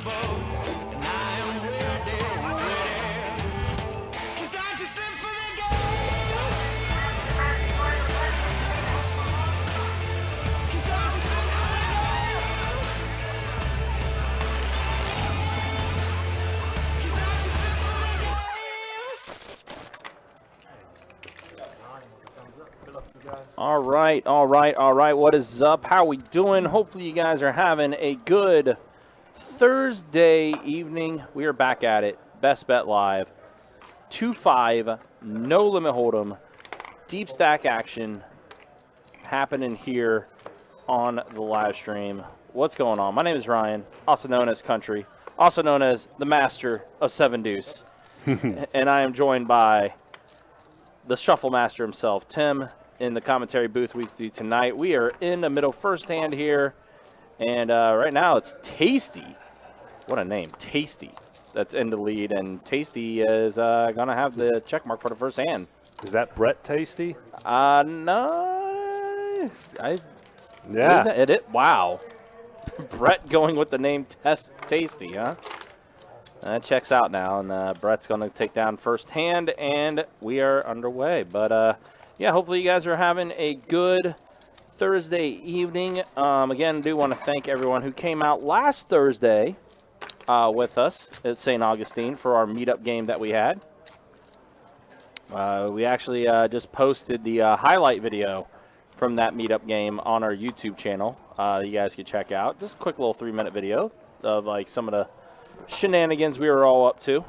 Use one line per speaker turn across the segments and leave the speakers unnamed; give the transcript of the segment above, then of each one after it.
All right. What is up? How we doing? Hopefully you guys are having a good Thursday evening. We are back at it. Best Bet Live. 2-5, no limit hold'em, deep stack action happening here on the live stream. What's going on? My name is Ryan, also known as Country, also known as the Master of Seven Deuce. And I am joined by the Shuffle Master himself, Tim, in the commentary booth with you tonight. We are in the middle first hand here, and right now it's Tasty. What a name, Tasty. That's in the lead, and Tasty is going to have the check mark for the first hand.
Is that Brett Tasty?
No. Yeah. Wow. Brett going with the name Tasty, huh? That checks out now, and Brett's going to take down first hand, and we are underway. But, yeah, hopefully you guys are having a good Thursday evening. Again, I do want to thank everyone who came out last Thursday with us at St. Augustine for our meetup game that we had. We actually just posted the highlight video from that meetup game on our YouTube channel. You guys can check out. Just a quick little 3-minute video of like some of the shenanigans we were all up to.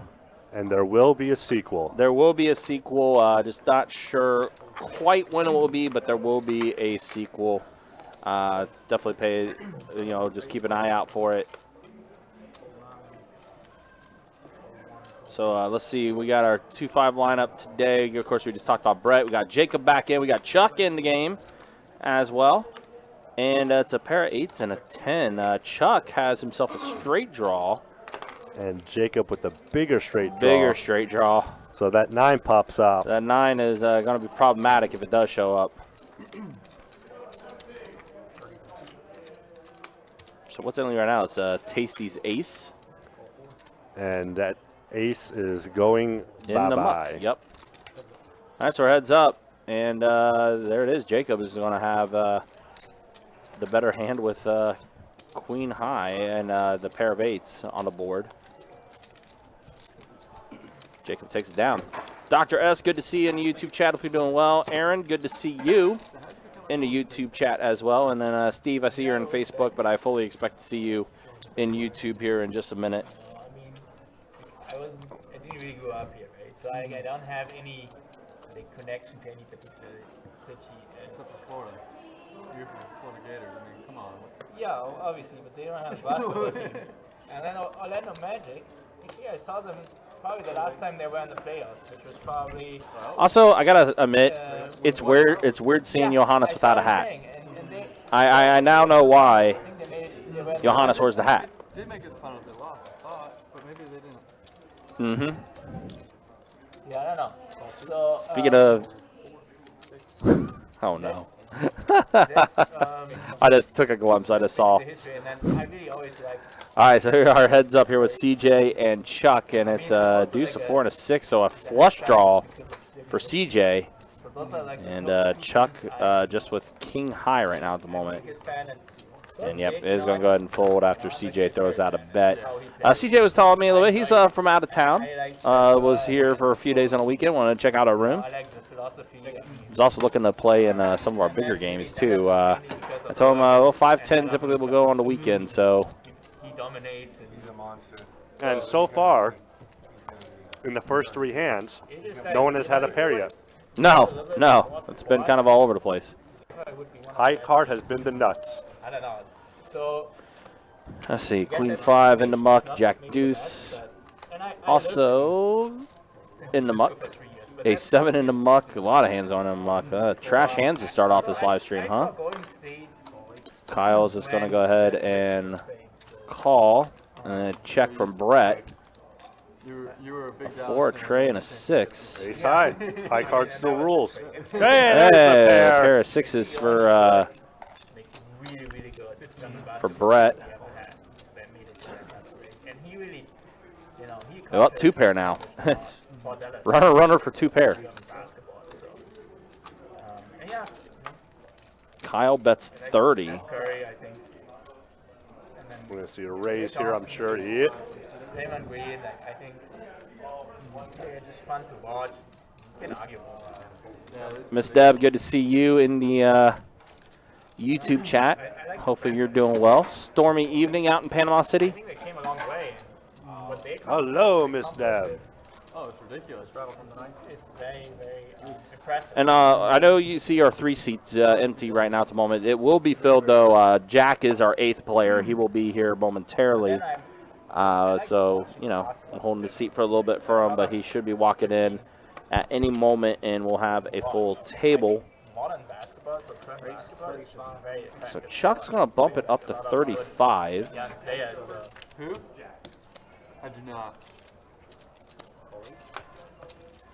And there will be a sequel.
There will be a sequel. Just not sure quite when it will be, but there will be a sequel. Definitely pay, just keep an eye out for it. So let's see. We got our 2-5 lineup today. Of course, we just talked about Brett. We got Jacob back in. We got Chuck in the game as well. And it's a pair of 8s and a 10. Chuck has himself a straight draw.
And Jacob with the bigger straight draw.
Bigger straight draw.
So that 9 pops out.
That 9 is going to be problematic if it does show up. So what's in right now? It's Tasty's ace.
And that ace is going
in the muck. Yep. All right, so our heads up. And there it is. Jacob is going to have the better hand with queen high and the pair of 8s on the board. Jacob takes it down. Dr. S, good to see you in the YouTube chat. Hope you're doing well. Aaron, good to see you in the YouTube chat as well. And then Steve, I see you're on Facebook, but I fully expect to see you in YouTube here in just a minute.
I didn't really grow up here, right? So I don't have any connection to any particular city.
Except for Florida. You're from Florida Gators. I mean, come on.
Yeah, obviously, but they don't have a basketball team. And then Orlando Magic, actually I saw them probably the last time they were in the playoffs, which was probably...
Also, I got to admit, it's weird seeing Johannes without a hat. I now know why Johannes wears the hat.
They did make it fun if they lost, I thought, but maybe they didn't.
Yeah, I don't know. So,
speaking of... Oh, no. I just took a glimpse. I just saw. All right, so here our heads up here with CJ and Chuck, and it's a deuce, a 4, and a 6, so a flush draw for CJ. And Chuck just with king high right now at the moment. And yep, it is going to go ahead and fold after CJ throws out a bet. CJ was telling me a little bit. He's from out of town. Was here for a few days on the weekend. Wanted to check out our room. He's also looking to play in some of our bigger games too. I told him well, 5-10 typically will go on the weekend. So.
He dominates and he's a monster.
And so far, in the first 3 hands, no one has had a pair yet.
No. It's been kind of all over the place.
High card has been the nuts.
I don't know. So
let's see, queen 5 in the muck, jack deuce also in the muck, a 7 in the muck, a lot of hands on in the muck. Trash hands to start off this live stream, huh? Kyle's just going to go ahead and call and a check from Brett. A 4, a Trey, and a 6.
Ace high. High card still rules.
Hey, a pair of 6s for Brett.
and he really, you know, he.
Well, two pair now.
For Dallas.
runner for two pair.
Basketball, so. And yeah.
Kyle bets 30.
Curry, I think. And then
We're going to see a raise here, I'm sure. Yeah.
Raymond Green, I think. They're just fun to watch. Inarguable.
Miss Deb, good to see you in the YouTube chat. Hopefully you're doing well. Stormy evening out in Panama City.
I think they came a long way. What they
Hello, Miss Deb.
Oh, it's ridiculous. Travel from the 90s.
It's very, very impressive.
And I know you see our 3 seats empty right now at the moment. It will be filled, though. Jack is our 8th player. He will be here momentarily. So, you know, I'm holding the seat for a little bit for him, but he should be walking in at any moment, and we'll have a full table.
Modern basketball for Premier basketball is just very effective.
So Chuck's going to bump it up to 35.
Young players.
Who? I do not.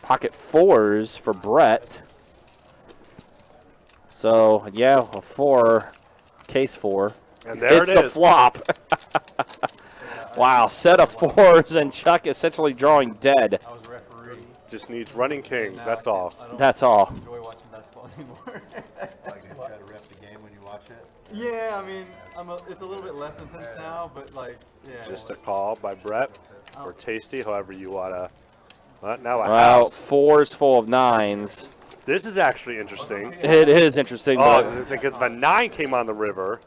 Pocket 4s for Brett. So, yeah, a 4, case 4.
And there
It's
it
the
is.
flop. Wow, set of 4s, and Chuck essentially drawing dead.
I was a referee.
Just needs running kings, that's all.
I don't
That's all.
enjoy watching basketball anymore.
Like to try to rep the game when you watch it.
Yeah, I mean, it's a little bit less intense now, but like, yeah.
Just a call by Brett or Tasty, however you want to. Now a
Well,
house.
4s full of 9s.
This is actually interesting.
It is interesting,
Oh,
but
because if a 9 came on the river,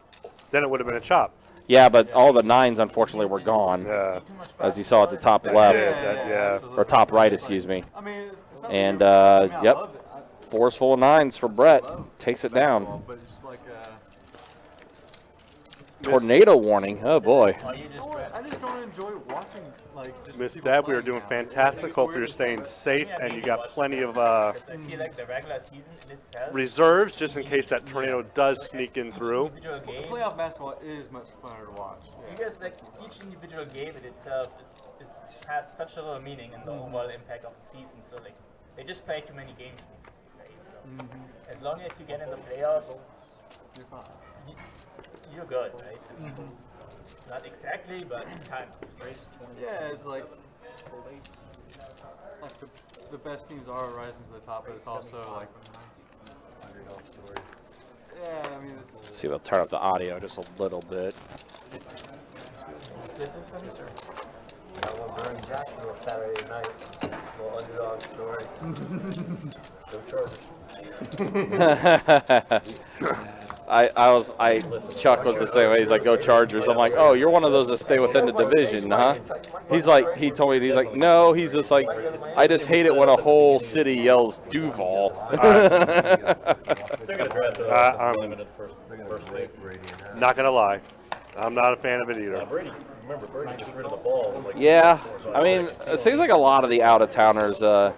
then it would have been a chop.
yeah, but all the 9s unfortunately were gone,
Yeah.
as you saw at the top left,
Yeah.
or top right, excuse me.
I mean, it's not
And
weird. I mean, I
yep,
love it.
4s full of 9s for Brett. Takes it down.
But it's just like,
Tornado warning. Oh boy.
Or you just
I just don't enjoy watching like just
Miss
people
Deb, we are
playing
doing
now.
fantastic.
It's
Hopefully you're
weird.
staying safe and you got plenty of
because I feel like the regular season in itself.
reserves just in case that tornado does sneak in through.
Individual game.
Playoff basketball is much funner to watch.
You guys like each individual game in itself has such a little meaning in the overall impact of the season. So like they just play too many games basically, right? So as long as you get in the playoffs,
You're fine.
you're good, right? Not exactly, but kind of.
Yeah, it's like the best teams are rising to the top, but it's also like yeah, I mean it's
See, we'll turn up the audio just a little bit.
We're in Jacksonville Saturday night. Little underdog story. Go Chargers.
Chuck was the same way. He's like, go Chargers. I'm like, oh, you're one of those that stay within the division, huh? He's like, he told me, he's like, no, he's just like, I just hate it when a whole city yells Duval.
I'm not going to lie. I'm not a fan of it either.
Remember, Brady gets rid of the ball. Like,
Yeah, I mean, it seems like a lot of the out-of-towners are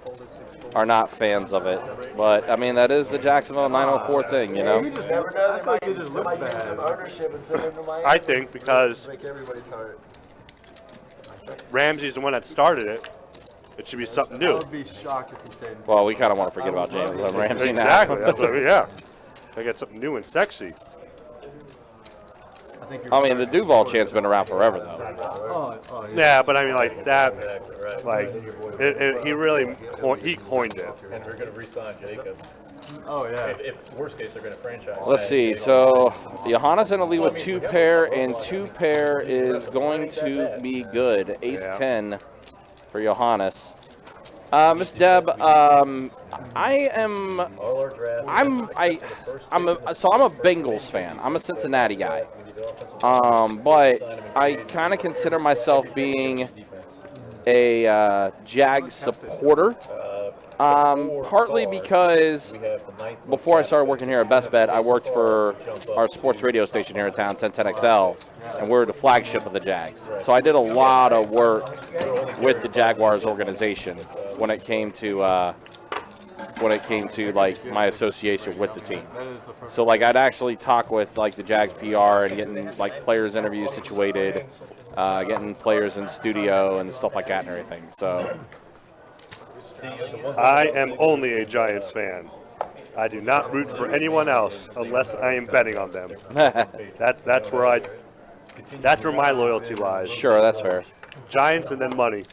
not fans of it. But, I mean, that is the Jacksonville 904 thing, you know?
you never know. They might,
they just look
give
bad.
some ownership and send them to Miami.
I think because
Make everybody tired.
Ramsey's the one that started it, it should be something
I
new.
would be shocked if he stayed.
Well, we kind of want to forget about James Ramsey now.
Exactly. That's what I mean, yeah. I got something new and sexy.
I think you're
I mean, the Duval chant's been around forever, though.
Oh, yeah.
Yeah, but I mean, like that, like he really he coined it.
And we're going to re-sign Jacobs.
Oh yeah.
If worst case, they're going to franchise.
Let's see. So, Johannes in the lead with 2 pair, and 2 pair is going to be good. Ace
Yeah.
10 for Johannes. Miss Deb, I am.
All our draft.
I'm a Bengals fan. I'm a Cincinnati guy. But I kind of consider myself being a Jags supporter. Partly because before I started working here at Best Bet, I worked for our sports radio station here in town, 1010XL, and we're the flagship of the Jags. So I did a lot of work with the Jaguars organization when it came to like my association with the team.
That is the first.
So like I'd actually talk with like the Jags PR and getting like players interviews situated, getting players in studio and stuff like that and everything. So
I am only a Giants fan. I do not root for anyone else unless I am betting on them. That's where I That's where my loyalty lies.
Sure, that's fair.
Giants and then money.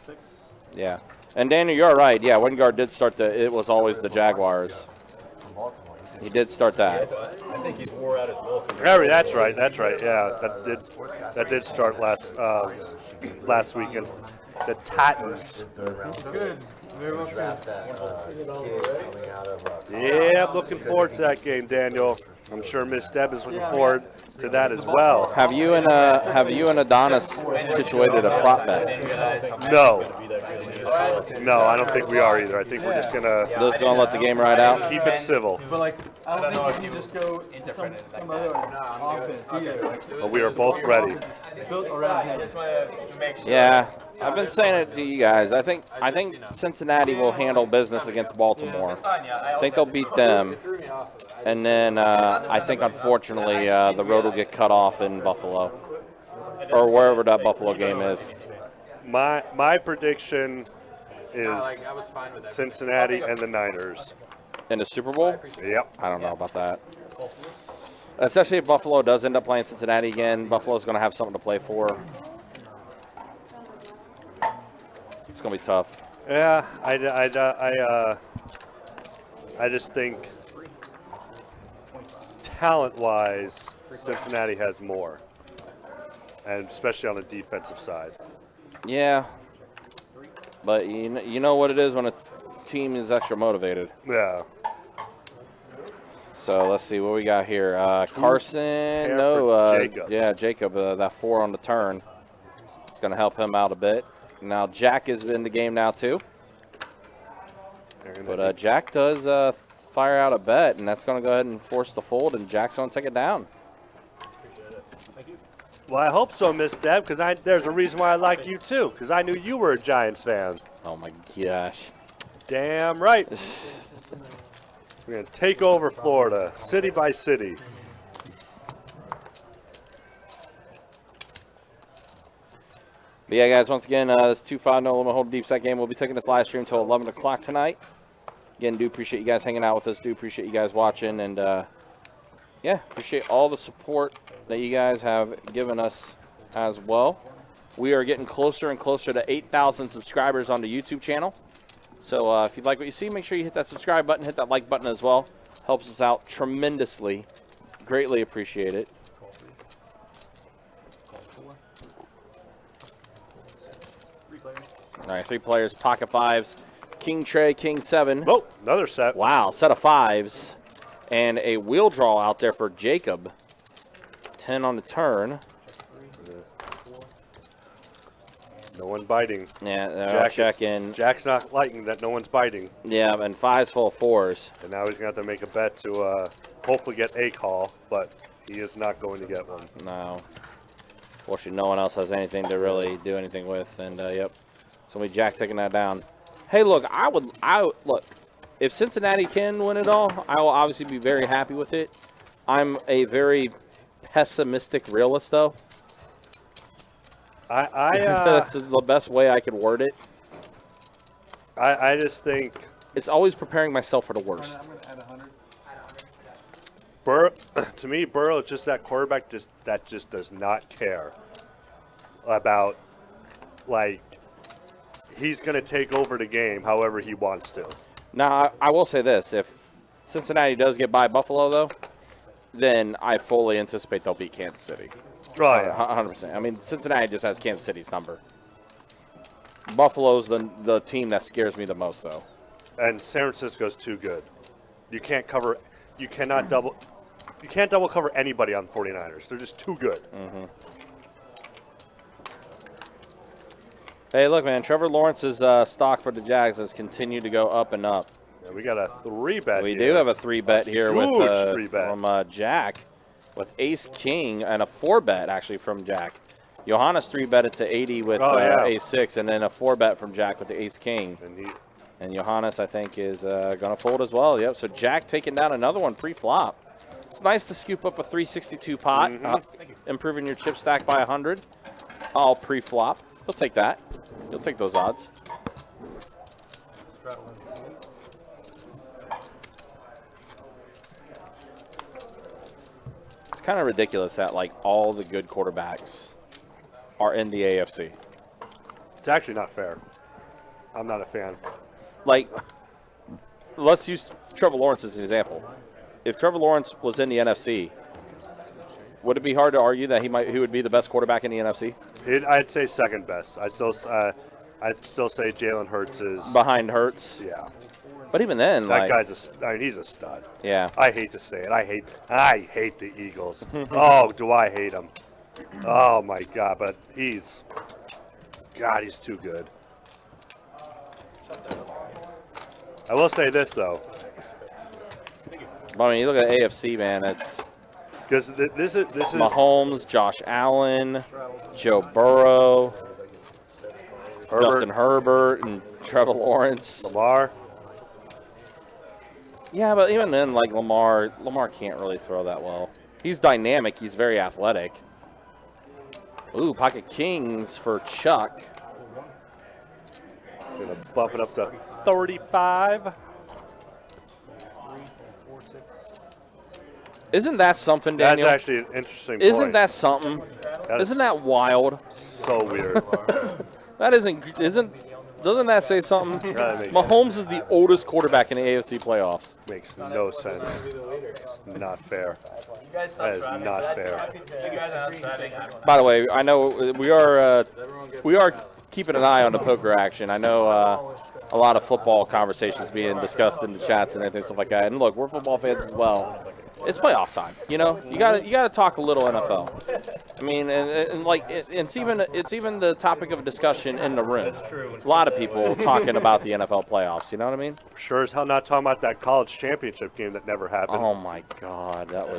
Yeah. And Daniel, you're right. Yeah, Wingard did start it was always the Jaguars. He did start that.
I think he's wore out his welcome.
Harry, that's right. That's right. Yeah, that did start last week against the Titans.
Good. Very well
Draft
good.
that kid coming out of
Yeah, I'm looking forward to that game, Daniel. I'm sure Miss Deb is looking forward to that as well.
Have you and Adonis situated a prop bet?
No. No, I don't think we are either. I think we're just gonna
Just gonna let the game ride out.
keep it civil.
But like, I don't think you can just go some other offense either. Like,
But we are both ready.
built around him.
Yeah, I've been saying it to you guys. I think Cincinnati will handle business against Baltimore. I think they'll beat them, and then I think unfortunately the road will get cut off in Buffalo or wherever that Buffalo game is.
My prediction is Cincinnati and the Niners.
In the Super Bowl?
Yep.
I don't know about that. Especially if Buffalo does end up playing Cincinnati again. Buffalo's going to have something to play for. It's going to be tough.
Yeah, I just think talent-wise, Cincinnati has more, and especially on the defensive side.
Yeah. But you know what it is when a team is extra motivated.
Yeah.
So let's see what we got here. Carson,
Jacob.
Yeah, Jacob, that 4 on the turn. It's going to help him out a bit. Now Jack is in the game now too. But Jack does fire out a bet, and that's going to go ahead and force the fold, and Jack's going to take it down.
Well, I hope so, Miss Deb, because there's a reason why I like you too, because I knew you were a Giants fan.
Oh my gosh.
Damn right. We're going to take over Florida, city by city.
But yeah, guys, once again, this 2-5 no limit hold deep set game. We'll be taking this live stream until 11 o'clock tonight. Again, do appreciate you guys hanging out with us. Do appreciate you guys watching. And, yeah, appreciate all the support that you guys have given us as well. We are getting closer and closer to 8,000 subscribers on the YouTube channel. So if you like what you see, make sure you hit that subscribe button, hit that like button as well. Helps us out tremendously. Greatly appreciate it. All right, 3 players, pocket 5s. King Trey, King 7.
Oh, another set.
Wow, set of 5s. And a wheel draw out there for Jacob. 10 on the turn.
No one biting.
Yeah, check in.
Jack's not liking that no one's biting.
Yeah, and 5's full of 4s.
And now he's going to have to make a bet to hopefully get a call, but he is not going to get one.
No. Fortunately, no one else has anything to really do anything with. And, yep. Somebody Jack taking that down. Hey, look, look, if Cincinnati can win it all, I will obviously be very happy with it. I'm a very pessimistic realist, though. That's the best way I could word it.
I just think
it's always preparing myself for the worst.
I'm going to add 100.
To me, Burrow is just that quarterback that just does not care about, like, he's going to take over the game however he wants to.
Now, I will say this. If Cincinnati does get by Buffalo, though, then I fully anticipate they'll beat Kansas City.
Oh, yeah.
100%. I mean, Cincinnati just has Kansas City's number. Buffalo's the team that scares me the most, though.
And San Francisco's too good. You can't double cover anybody on the 49ers. They're just too good.
Mm-hmm. Hey, look, man, Trevor Lawrence's stock for the Jags has continued to go up and up.
Yeah, we got a 3-bet
We
here.
do have a 3-bet here
Huge
with
3-bet.
from Jack with Ace King and a 4-bet actually from Jack. Johannes 3-betted to 80 with Ace 6 and then a 4-bet from Jack with the Ace King. And Johannes, I think, is going to fold as well. Yep, so Jack taking down another one pre-flop. It's nice to scoop up a 362 pot, improving your chip stack by 100. All pre-flop. You'll take that. You'll take those odds. It's kind of ridiculous that, like, all the good quarterbacks are in the AFC.
It's actually not fair. I'm not a fan.
Like, let's use Trevor Lawrence as an example. If Trevor Lawrence was in the NFC, would it be hard to argue that he would be the best quarterback in the NFC?
I'd say second best. I'd still say Jalen Hurts is
Behind Hurts?
Yeah.
But even then,
That guy's he's a stud.
Yeah.
I hate to say it. I hate the Eagles. Oh, do I hate them? Oh my God! But he's too good. I will say this though.
I mean, you look at AFC, man. It's
because this is
Mahomes, Josh Allen, Joe Burrow, Justin Herbert, and Trevor Lawrence.
Lamar.
Yeah, but even then, like Lamar can't really throw that well. He's dynamic. He's very athletic. Ooh, pocket kings for Chuck.
Gonna bump it up to 35.
Isn't that something, Daniel?
That's actually an interesting point.
Isn't that something? Isn't that wild?
So weird.
That doesn't that say something? Mahomes is the oldest quarterback in the AFC playoffs.
Makes no sense. It's not fair. That is not fair.
By the way, I know we are keeping an eye on the poker action. I know a lot of football conversations being discussed in the chats and everything, stuff like that. And look, we're football fans as well. It's playoff time, you know. You gotta talk a little NFL. I mean, it's even the topic of discussion in the room. A lot of people talking about the NFL playoffs. You know what I mean?
Sure as hell not talking about that college championship game that never happened.
Oh my God, that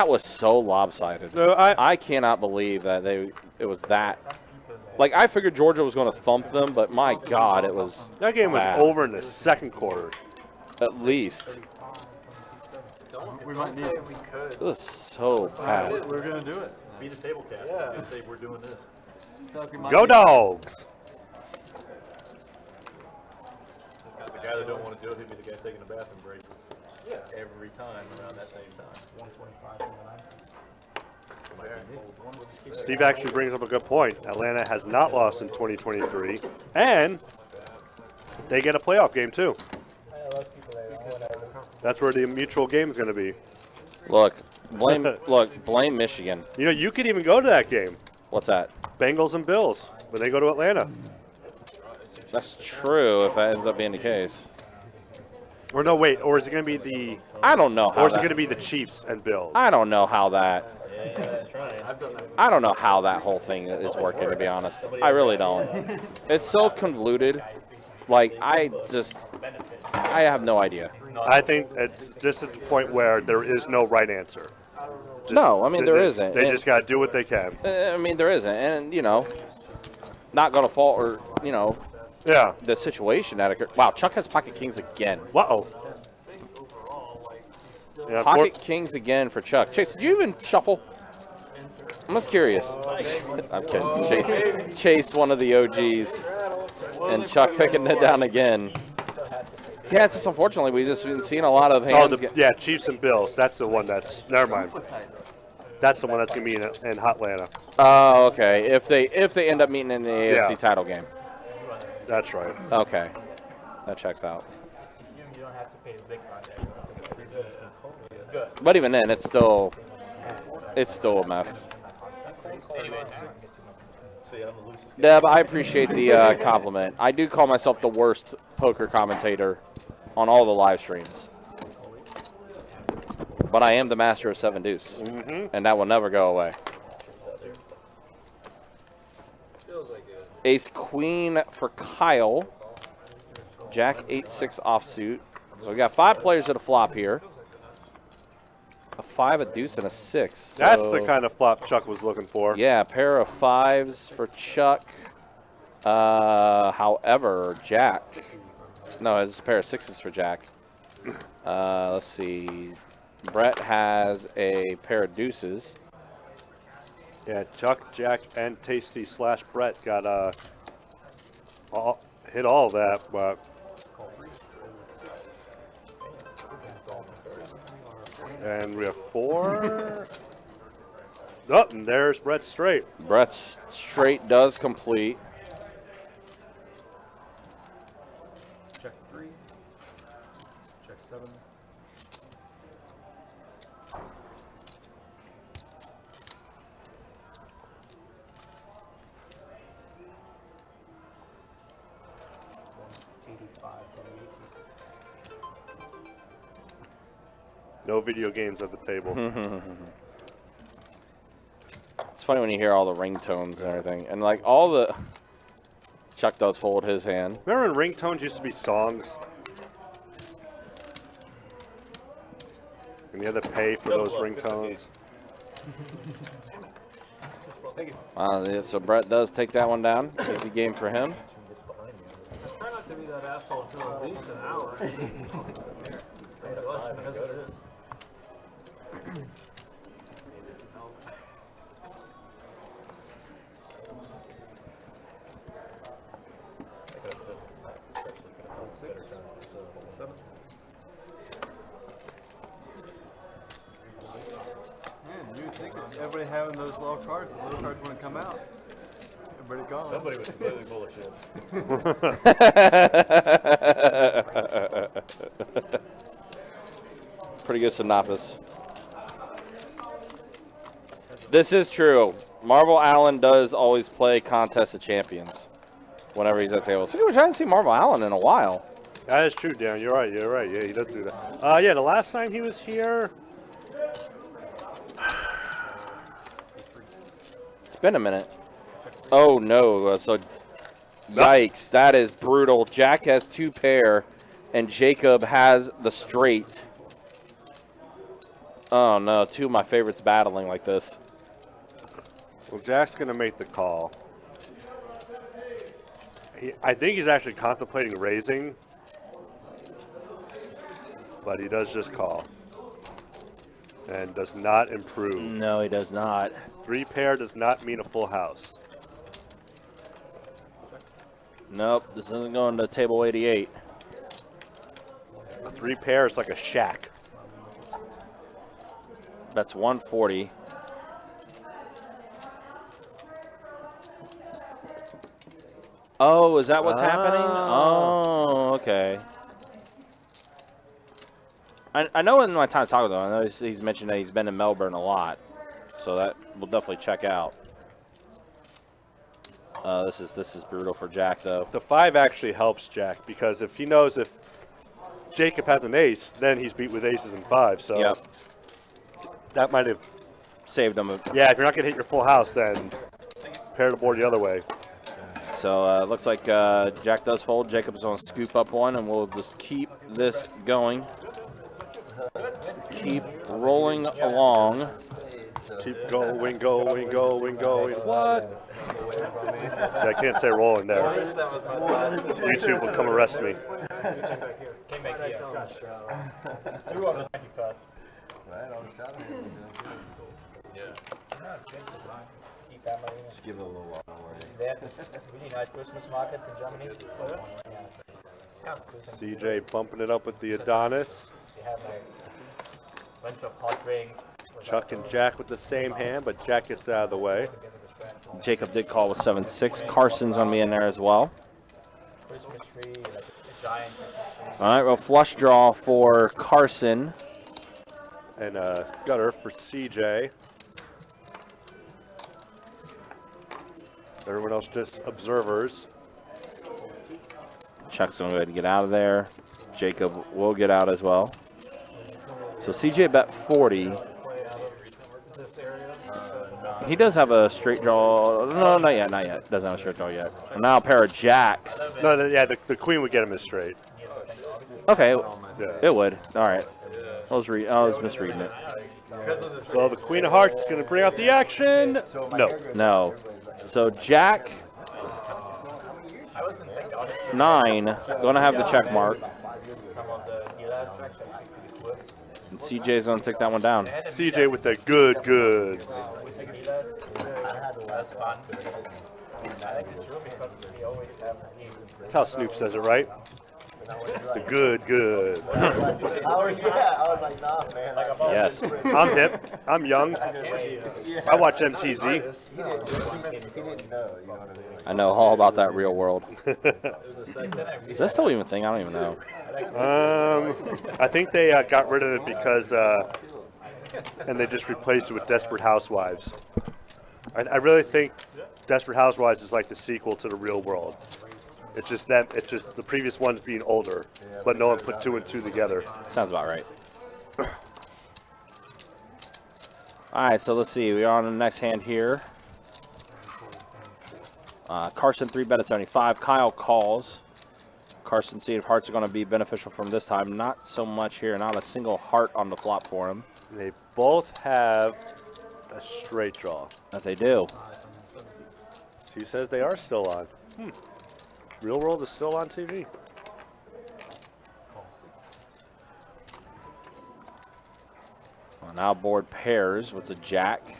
was so lopsided.
No,
I cannot believe that it was that. Like, I figured Georgia was going to thump them, but my God, it was
that game was
bad.
over in the second quarter.
At least.
We might need it.
It was so bad.
We're going to do it.
Be the table cat. Yeah. Say we're doing this.
Go Dogs!
The guy that don't want to do it, he'd be the guy taking a bathroom break. Yeah. Every time around that same time. 125.
Steve actually brings up a good point. Atlanta has not lost in 2023, and they get a playoff game too. That's where the mutual game is going to be.
Look, blame Michigan.
You know, you could even go to that game.
What's that?
Bengals and Bills when they go to Atlanta.
That's true if that ends up being the case.
Or no, wait. Or is it going to be the?
I don't know.
Or is it going to be the Chiefs and Bills?
I don't know how that. I don't know how that whole thing is working. To be honest, I really don't. It's so convoluted. Like I have no idea.
I think it's just at the point where there is no right answer.
No, I mean there isn't.
They just got to do what they can.
I mean there isn't, and not gonna fault or
Yeah.
the situation that occurred. Wow, Chuck has pocket kings again.
Uh-oh. Yeah,
Pocket kings again for Chuck. Chase, did you even shuffle? I'm just curious. I'm kidding. Chase, one of the OGs, and Chuck taking it down again. Yeah, it's just unfortunately we've just been seeing a lot of hands.
Chiefs and Bills. That's the one that's. Never mind. That's the one that's gonna be in Hotlanta.
Oh, okay. If they end up meeting in the AFC title game.
That's right.
Okay, that checks out.
You don't have to pay the big project. It's good.
But even then, it's still a mess.
Anyways,
Deb, I appreciate the compliment. I do call myself the worst poker commentator on all the live streams. But I am the master of 7 deuce, and that will never go away. Ace queen for Kyle. Jack 8-6 offsuit. So we got 5 players at a flop here. A 5, a deuce, and a 6. So
That's the kind of flop Chuck was looking for.
yeah, a pair of 5s for Chuck. However, Jack. No, it's a pair of 6s for Jack. Let's see. Brett has a pair of deuces.
Yeah, Chuck, Jack, and Tasty / Brett got hit all that, but and we have 4. Oh, and there's Brett straight.
Brett's straight does complete.
Check 3. Check 7.
No video games at the table.
It's funny when you hear all the ringtones and everything. And like all the... Chuck does fold his hand.
Remember when ringtones used to be songs? And you had to pay for those ringtones.
So Brett does take that one down. Easy game for him.
Try not to be that asshole to at least an hour. Man, you would think it's everybody having those low cards, the little cards wouldn't come out. Everybody gone.
Somebody was completely full of shit.
Pretty good synopsis. This is true. Marvel Allen does always play Contest of Champions whenever he's at the table. So I haven't seen Marvel Allen in a while.
That is true, Dan. You're right. You're right. Yeah, he does do that. Yeah, the last time he was here,
It's been a minute. Oh no! So, yikes! That is brutal. Jack has 2 pair, and Jacob has the straight. Oh no! 2 of my favorites battling like this.
well, Jack's going to make the call. I think he's actually contemplating raising, but he does just call and does not improve.
No, he does not.
3 pair does not mean a full house.
Nope, this isn't going to table 88.
A 3 pair is like a shack.
That's 140. Oh, is that what's happening? Oh, okay. I know in my time talking to him, I know he's mentioned that he's been in Melbourne a lot. So that we'll definitely check out. This is brutal for Jack, though.
The 5 actually helps Jack because if he knows if Jacob has an ace, then he's beat with aces and 5. So
Yep.
that might have
Saved him.
Yeah, if you're not going to hit your full house, then pair the board the other way.
So it looks like Jack does fold. Jacob's going to scoop up one, and we'll just keep this going. Keep rolling along.
Keep going, going, going, going. What? Yeah, I can't say rolling there. YouTube will come arrest me.
Came back here. You on the 91st. Keep that money.
Just give it a little while, don't worry.
They have this really nice Christmas markets in Germany.
CJ bumping it up with the Adonis.
They have like a bunch of hot drinks.
Chuck and Jack with the same hand, but Jack gets out of the way.
Jacob did call with 7-6. Carson's going to be in there as well.
Christmas tree, like a giant Christmas tree.
All right, well, flush draw for Carson.
And gutter for CJ. Everyone else just observers.
Chuck's going to go ahead and get out of there. Jacob will get out as well. So CJ bet 40. He does have a straight draw. No, not yet, not yet. Doesn't have a straight draw yet. And now a pair of jacks.
No, the queen would get him as straight.
Okay,
Yeah.
it would. All right. I was misreading it.
So the queen of hearts is going to bring out the action. No.
No. So Jack 9 going to have the check mark.
Some of the dealers
And CJ's going to take that one down.
CJ with the good goods.
with the dealers. That's fun. I think it's true because we always have games.
That's how Snoop says it, right? The good.
I was like, nah, man.
Yes.
I'm hip. I'm young. I watch MTZ.
He didn't know, you know what I mean?
I know all about that real world.
It was a segment.
Is that still even a thing? I don't even know.
I think they got rid of it because, and they just replaced it with Desperate Housewives. I really think Desperate Housewives is like the sequel to the Real World. It's just the previous ones being older, but no one put 2 and 2 together.
Sounds about right. All right, so let's see. We're on the next hand here. Carson 3-bet at 75. Kyle calls. Carson see if hearts are going to be beneficial from this time. Not so much here. Not a single heart on the flop for him.
They both have a straight draw.
That they do.
Stu says they are still on. Real World is still on TV.
Well, now board pairs with the jack.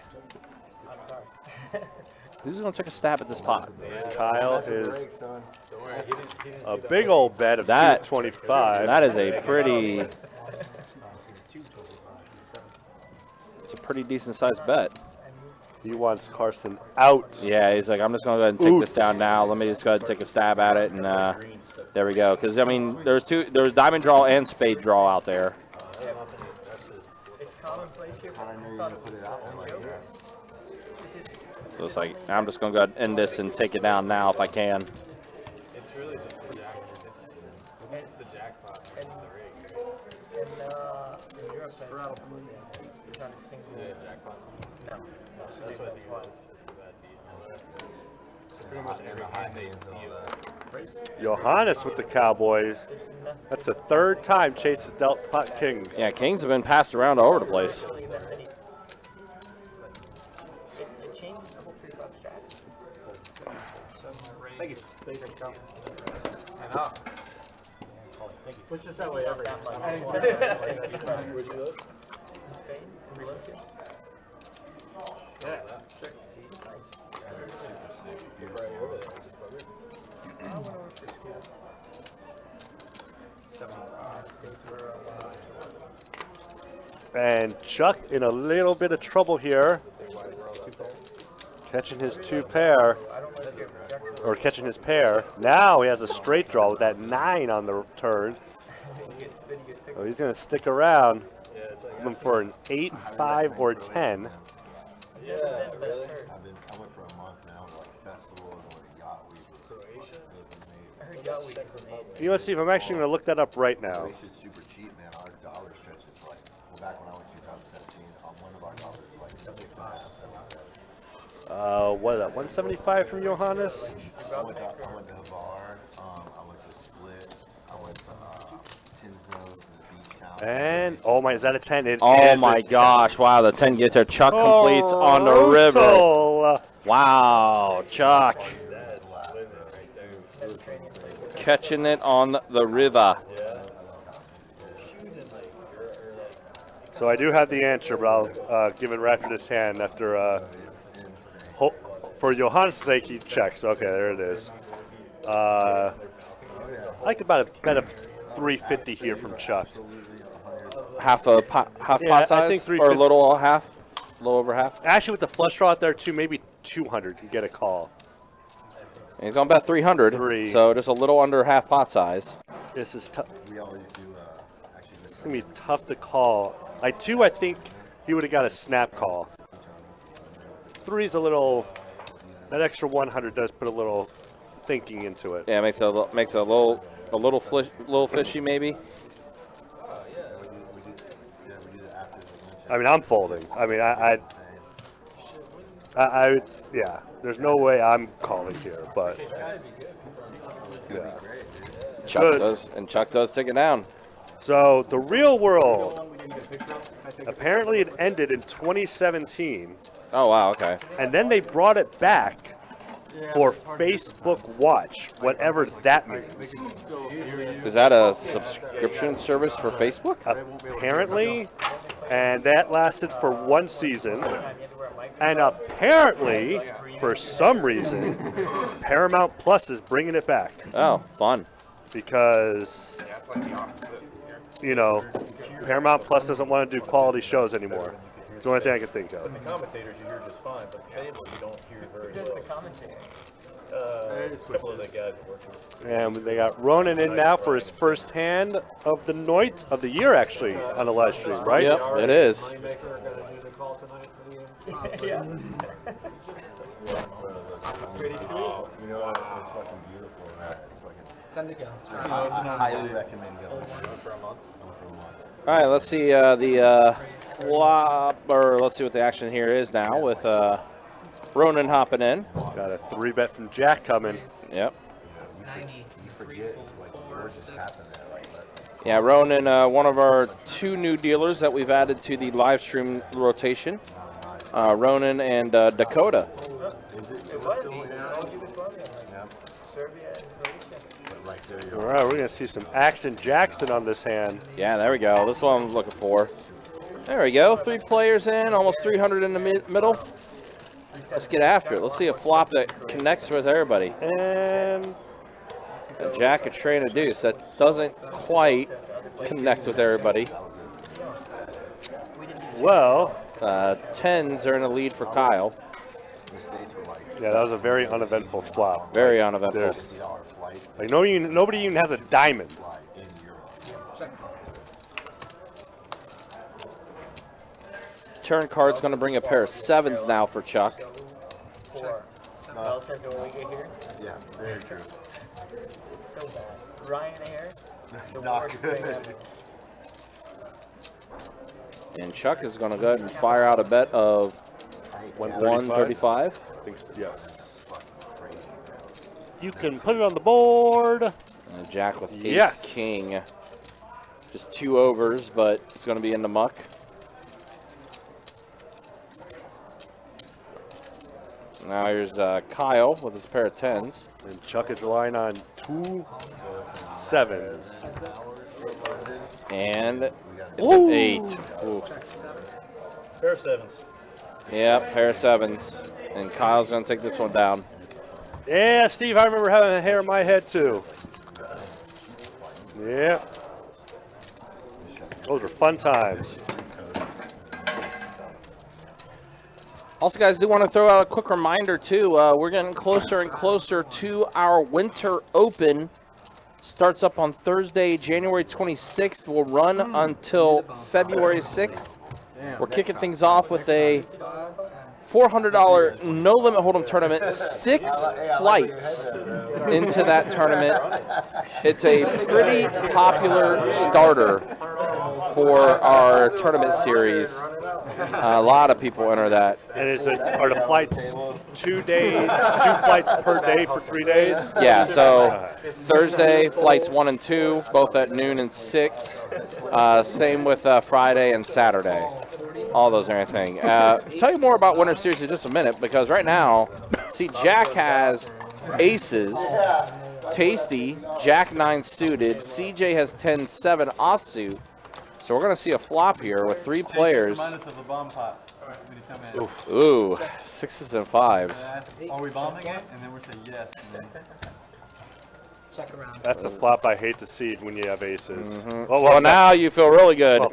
Who's going to take a stab at this pot?
Kyle is a big old bet of
That-
225.
That is a pretty... It's a pretty decent sized bet.
He wants Carson out.
Yeah, he's like, I'm just going to go ahead and take this down now. Let me just go ahead and take a stab at it, and there we go. Because, I mean, there's diamond draw and spade draw out there.
It's commonplace here.
So it's like, I'm just going to go ahead and end this and take it down now if I can.
It's really just the jack. It's the jackpot. And the rig.
In Europe, it's not a single.
Yeah, jackpot's
No.
That's what the was. It's the bad beat. So pretty much every hand they deal.
Johannes with the Cowboys. That's the 3rd time Chase has dealt pot kings.
Yeah, kings have been passed around all over the place.
It changed the whole 3-5 strategy. Thank you. Push this that way every time.
Would you look?
And Chuck in a little bit of trouble here. Catching his 2 pair. Or catching his pair. Now he has a straight draw with that 9 on the turn. So he's going to stick around. Looking for an 8, 5, or 10.
Yeah, really?
I went for a month now, like festival and like yacht week. Croatia? It was amazing.
You know, Steve, I'm actually going to look that up right now.
Croatia's super cheap, man. Our dollar stretches like, well, back when I went 2017, one of our dollars was like 6.5, 7.
What is that, 175 from Johannes?
I went to Havar, I went to Split, I went to Tinsdale, to the beach town.
And, oh my, is that a 10? It
Oh
is
my
a 10.
gosh, wow, the 10 gets there. Chuck completes on the river.
Brutal.
Wow, Chuck. Catching it on the river.
So I do have the answer, but I'll give it right after this hand. After, for Johannes' sake, he checks. Okay, there it is. I like about a bet of 350 here from Chuck.
Half pot
Yeah, I
size,
think
or a
350.
little half, a little over half.
Actually, with the flush draw out there too, maybe 200 can get a call.
And he's on bet 300,
Three.
so just a little under half pot size.
This is tough.
We always do, actually,
It's gonna be tough to call. I think he would have got a snap call. 3's a little. That extra 100 does put a little thinking into it.
Yeah, makes it a little fishy maybe.
I mean, I'm folding. I mean, yeah. There's no way I'm calling here, but yeah.
Chuck
Good.
does, and Chuck does take it down.
So the Real World, apparently it ended in 2017,
Oh wow, okay.
and then they brought it back for Facebook Watch, whatever that means.
Is that a subscription service for Facebook?
Apparently, and that lasted for 1 season, and apparently, for some reason, Paramount Plus is bringing it back.
Oh, fun.
because, you know, Paramount Plus doesn't want to do quality shows anymore. It's the only thing I can think of.
The commentators you hear just fine, but the table you don't hear very
Just
well.
the commentator.
A couple of the guys are working.
And they got Ronan in now for his first hand of the night of the year, actually, on the live stream, right?
Yep, it is.
Moneymaker gonna do the call tonight for the
Yeah.
Pretty sweet. You know what? It's fucking beautiful. It's fucking.
Time to go.
I highly recommend going. For a month.
All right, let's see the flop, or let's see what the action here is now with Ronan hopping in.
Got a 3-bet from Jack coming.
Yep.
90.
You forget like what just happened there. Like that.
Yeah, Ronan, one of our 2 new dealers that we've added to the live stream rotation. Ronan and Dakota.
All right, we're going to see some action Jackson on this hand.
Yeah, there we go. This one I'm looking for. There we go. 3 players in, almost 300 in the middle. Let's get after it. Let's see a flop that connects with everybody.
And
A jack, a tray, and a deuce. That doesn't quite connect with everybody.
well,
10s are in the lead for Kyle.
yeah, that was a very uneventful flop.
Very uneventful.
There's, like nobody even has a diamond.
Turn card's going to bring a pair of 7s now for Chuck.
For Delta going here.
Yeah, very true.
So bad. Ryan here. The
Not
worst thing
good.
ever.
And Chuck is going to go ahead and fire out a bet of 135.
I think, yes. You can put it on the board.
And a jack with ace
Yes.
king. Just 2 overs, but it's going to be in the muck. Now here's Kyle with his pair of 10s.
And Chuck is relying on 2 7s.
And it's an 8. Ooh.
Pair of 7s.
Yeah, pair of 7s. And Kyle's going to take this one down.
Yeah, Steve, I remember having a hair in my head too. Yeah. Those were fun times.
Also, guys, do want to throw out a quick reminder, too. We're getting closer and closer to our Winter Open. Starts up on Thursday, January 26th. Will run until February 6th. We're kicking things off with a $400 no-limit hold'em tournament. 6 flights into that tournament. It's a pretty popular starter for our tournament series. A lot of people enter that.
And are the flights 2 flights per day for 3 days?
Yeah, so Thursday, flights 1 and 2, both at noon and 6. Same with Friday and Saturday. All those and everything. Tell you more about Winter Series in just a minute, because right now, see, Jack has aces, Tasty, Jack 9 suited, CJ has 10-7 offsuit. So we're going to see a flop here with 3 players.
Remind us of a bomb pot when you come in.
Ooh, 6s and 5s.
Ask, are we bombing it? And then we'll say yes. And then
Check around.
That's a flop I hate to see when you have aces. Oh,
Well, now you feel really good.
Well,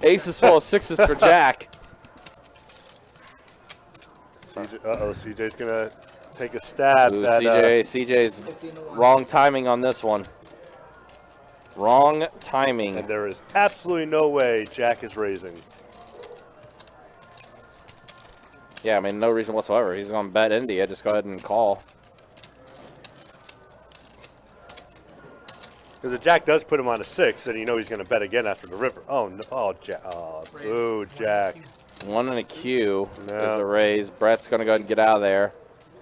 Aces full of 6s for Jack.
uh-oh, CJ's going to take a stab
Ooh,
at
CJ's wrong timing on this one. Wrong timing.
and there is absolutely no way Jack is raising.
Yeah, I mean, no reason whatsoever. He's going to bet India. Just go ahead and call.
Because if Jack does put him on a 6, then you know he's going to bet again after the river. Oh, no. Oh, Jack. Oh, ooh, Jack.
1 and a Q is
No.
a raise. Brett's going to go ahead and get out of there.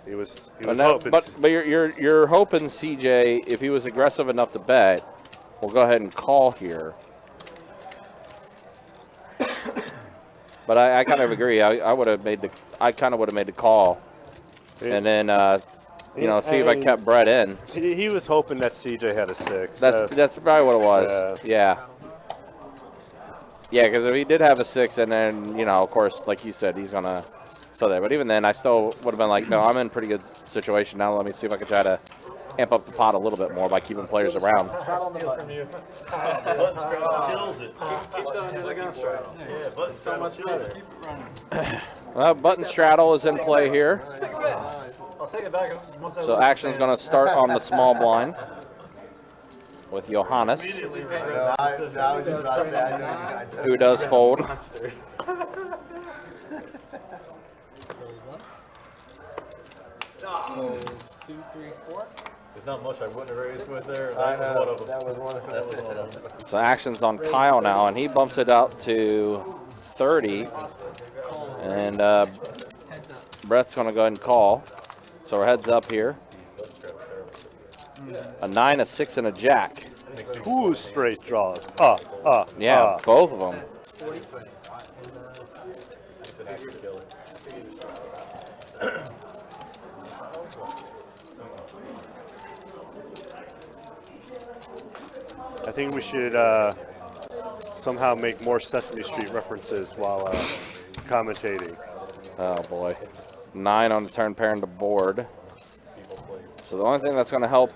He was
But, no,
hoping.
but you're hoping CJ, if he was aggressive enough to bet, will go ahead and call here. But I kind of agree. I would have made I kind of would have made the call, and then see if I kept Brett in.
He was hoping that CJ had a 6.
That's probably what it was. Yeah. Yeah, because if he did have a 6, and then of course, like you said, he's gonna there. But even then, I still would have been like, no, I'm in a pretty good situation now. Let me see if I can try to amp up the pot a little bit more by keeping players around.
From you. Button straddle kills it.
Keep doing the gun straddle.
Yeah, button straddle kills it.
Keep it running.
Well, button straddle is in play here.
I'll take it back.
So action's going to start on the small blind with Johannes,
I was just about to say, I
who does fold.
Fold one. Fold 2, 3, 4.
There's not much I wouldn't have raised with there.
I
That
know,
was one of them.
that was one of
That was one of them.
So action's on Kyle now, and he bumps it up to 30. And
Heads up.
Brett's going to go ahead and call. So we're heads up here. A 9, a 6, and a jack.
2 straight draws.
Yeah, both of them.
40.
It's an action killer.
I think we should somehow make more Sesame Street references while commentating.
Oh boy. 9 on the turn pair into board. So the only thing that's going to help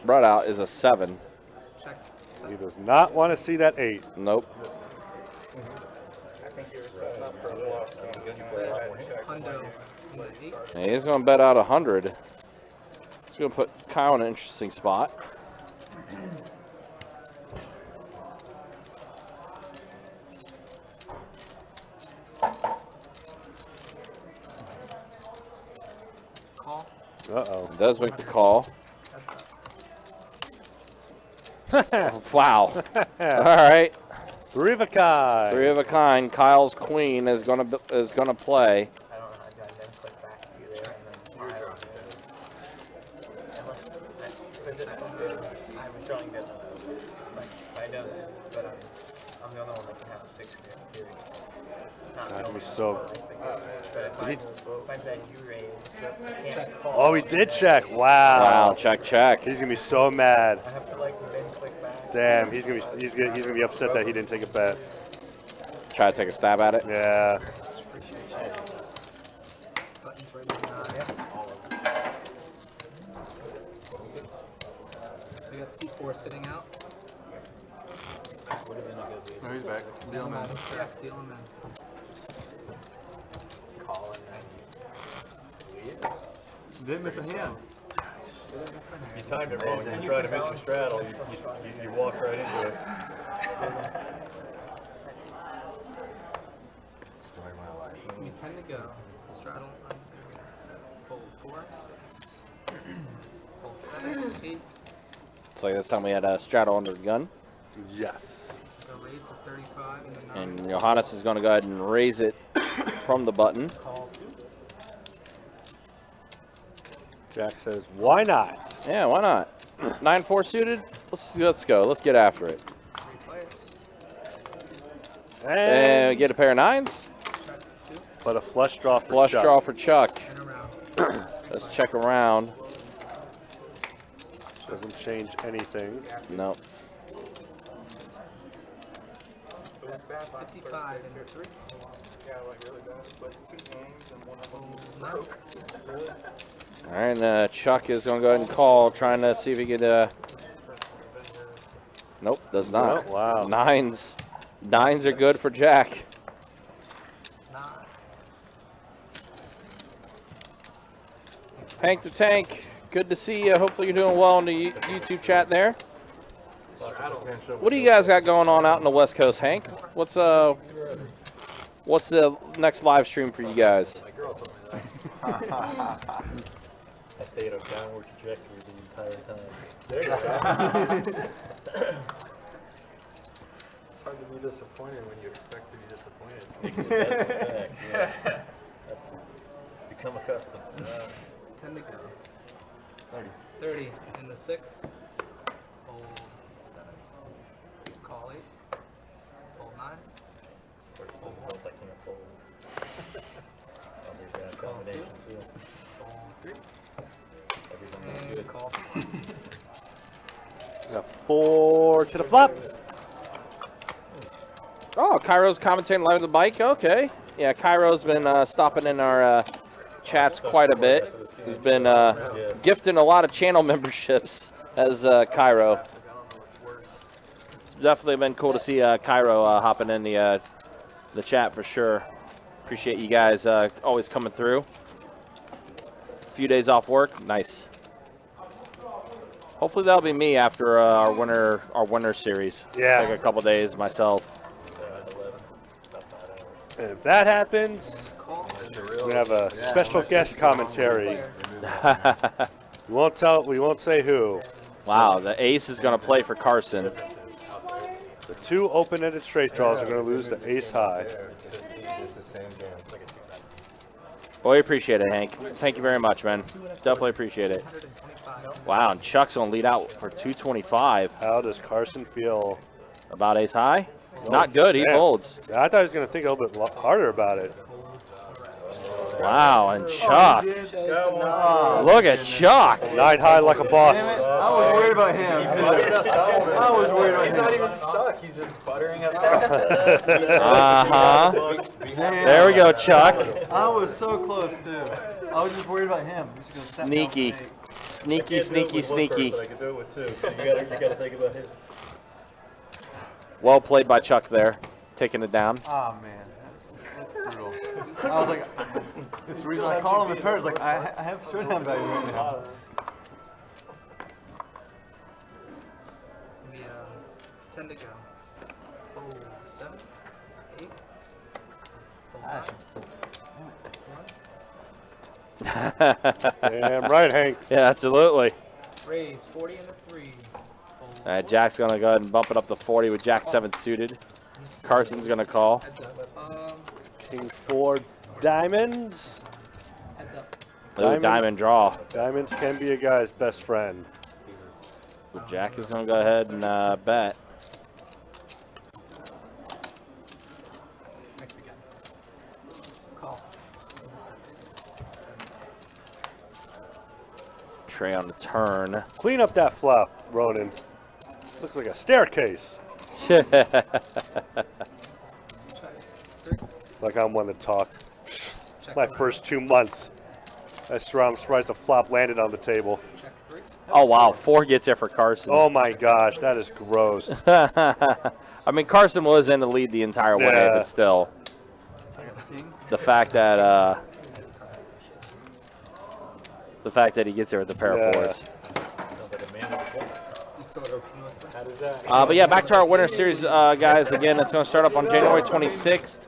Brett out is a 7.
Check.
He does not want to see that 8.
Nope.
Hundo. 8.
And he's going to bet out 100. He's going to put Kyle in an interesting spot.
Call.
Uh-oh.
Does make the call. Wow. All right.
3 of a kind.
3 of a kind. Kyle's queen is gonna play.
I don't know how to do it. Then click back to you there, and then fire on I was drawing that. I know that, but I'm the only one that can have a 6 here. Period.
That'd be so.
But if I bet you raise, I can't call.
Oh, he did check. Wow.
Wow. Check, check.
He's gonna be so mad.
I have to then click back.
Damn, he's gonna be upset that he didn't take a bet.
Try to take a stab at it.
Yeah.
Buttons right behind. We got C4 sitting out.
No, he's back. Deal man.
Yeah, deal him in.
Didn't miss a hand.
Didn't miss a hand.
You timed it wrong. You tried to mention straddle. You walked right into it.
Story of my life.
Give me 10 to go. Straddle. There we go. Fold 4, 6. Fold 7, 8.
So this time we had a straddle under the gun.
Yes.
So raise to 35 and then 9.
And Johannes is going to go ahead and raise it from the button.
Call 2.
Jack says, why not?
Yeah, why not? 9-4 suited. Let's go. Let's get after it.
3 players.
And we get a pair of 9s.
Check 2.
But a flush draw for
Flush
Chuck.
draw for Chuck.
And around.
Let's check around.
Doesn't change anything.
Nope.
55 and 3.
All right, Chuck is going to go ahead and call, trying to see if he could. Nope, does not.
Oh, wow.
9s. 9s are good for Jack.
9.
Hank the Tank, good to see you. Hopefully you're doing well in the YouTube chat there. What do you guys got going on out in the West Coast, Hank? What's the next live stream for you guys?
I stayed on downward trajectory the entire time. There you go.
It's hard to be disappointed when you expect to be disappointed.
That's a fact, yeah. Become accustomed.
10 to go. 30 in the 6. Fold 7. Call 8. Fold 9.
I can't fold. There's that
Call 2.
combination too.
Fold 3.
Everything is
And
good.
call.
Got 4 to the flop.
Oh, Cairo's commentating live on the bike. Okay. Yeah, Cairo's been stopping in our chats quite a bit. He's been gifting a lot of channel memberships as Cairo. Definitely been cool to see Cairo hopping in the chat for sure. Appreciate you guys always coming through. A few days off work, nice. Hopefully that'll be me after our winter series.
Yeah.
Take a couple days myself.
And if that happens, we have a special guest commentary. We won't say who.
Wow, the ace is going to play for Carson.
The two open-ended straight draws are going to lose the ace high.
Well, we appreciate it, Hank. Thank you very much, man. Definitely appreciate it. Wow, and Chuck's going to lead out for 225.
How does Carson feel?
About ace high? Not good, he folds.
Yeah, I thought he was going to think a little bit harder about it.
Wow, and Chuck. Look at Chuck.
9 high like a boss.
I was worried about him. I was worried about him.
He's not even stuck. He's just buttering us
Uh-huh. There we go, Chuck.
I was so close, too. I was just worried about him.
Sneaky. Sneaky, sneaky, sneaky.
But I could do it with two. You gotta think about his.
Well played by Chuck there, taking it down.
Oh, man. That's brutal. I was like, it's the reason I called him the turns. Like, I have showdown value right now.
It's gonna be 10 to go. Oh, 7, 8.
Damn right, Hank.
Yeah, absolutely.
Raise 40 and a 3.
All right, Jack's going to go ahead and bump it up to 40 with Jack 7 suited. Carson's going to call.
Heads up.
King 4 diamonds.
Heads up.
Ooh, diamond draw.
Diamonds can be a guy's best friend.
Jack is going to go ahead and bet.
Next again. Call.
Trey on the turn.
Clean up that flop, Ronan. Looks like a staircase. Like I'm one to talk. My first 2 months. I swear I'm surprised the flop landed on the table.
Check 3.
Oh, wow. 4 gets there for Carson.
Oh my gosh, that is gross.
I mean, Carson was in the lead the entire way,
Yeah.
but still. The fact that he gets there with the pair of fours. But yeah, back to our winter series, guys. Again, it's going to start up on January 26th.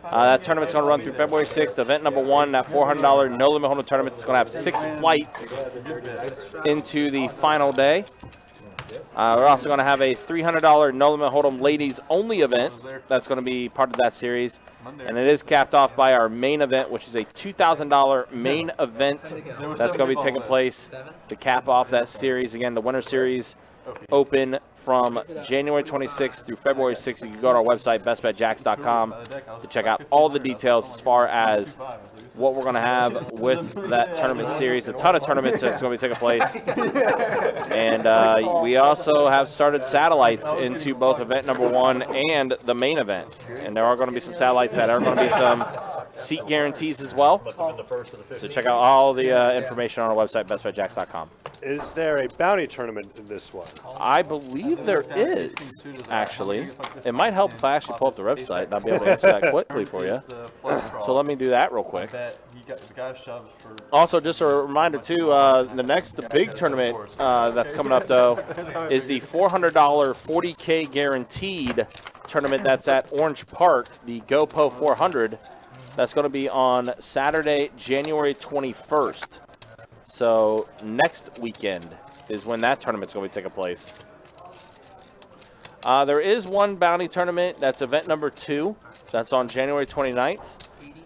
That tournament's going to run through February 6th. Event number 1, that $400 no limit hold'em tournament is going to have 6 flights into the final day. We're also going to have a $300 no limit hold'em ladies only event that's going to be part of that series, and it is capped off by our main event, which is a $2,000 main event that's going to be taking place to cap off that series. Again, the winter series open from January 26th through February 6th. You can go to our website, bestbetjacks.com, to check out all the details as far as what we're going to have with that tournament series. A ton of tournaments that's going to be taking place. And we also have started satellites into both event number 1 and the main event. And there are going to be some satellites that are going to be some seat guarantees as well. So check out all the information on our website, bestbetjacks.com.
Is there a bounty tournament in this one?
I believe there is, actually. It might help if I actually pull up the website, and I'll be able to answer that quickly for you. So let me do that real quick. Also, just a reminder, too, the big tournament that's coming up, though, is the $400 40K guaranteed tournament that's at Orange Park, the GoPo 400. That's going to be on Saturday, January 21st. So next weekend is when that tournament's going to be taking place. There is one bounty tournament. That's event number 2. That's on January 29th.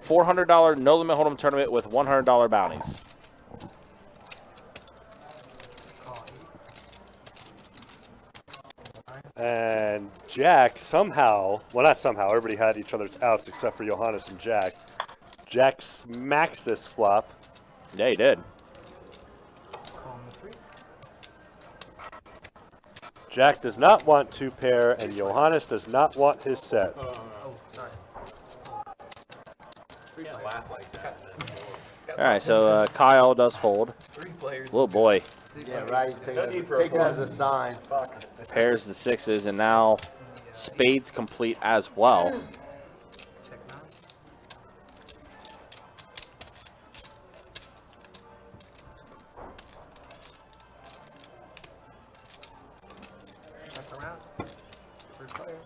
$400 no limit hold'em tournament with $100 bounties.
And Jack somehow, well not somehow, everybody had each other's outs except for Johannes and Jack. Jack smacks this flop.
Yeah, he did.
Jack does not want 2 pair, and Johannes does not want his set.
Oh, sorry.
You can't laugh like that.
All right, so Kyle does fold.
3 players.
Oh boy,
Yeah, right. Take it as a sign.
pairs the sixes, and now spades complete as well.
Check now. Check around. 3 players.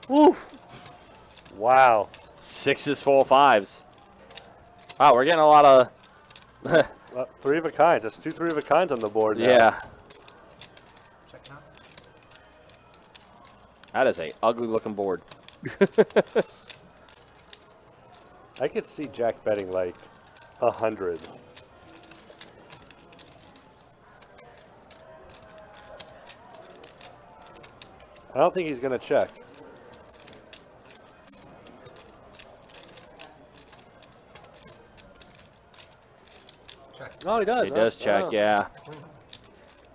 Woo!
Wow.
Sixes, full fives. Wow, we're getting a lot of.
3 of a kind. That's 2 3 of a kinds on the board now.
Yeah,
Check now.
that is a ugly looking board.
I could see Jack betting like 100. I don't think he's going to check.
Check.
Oh, he does.
He does check, yeah.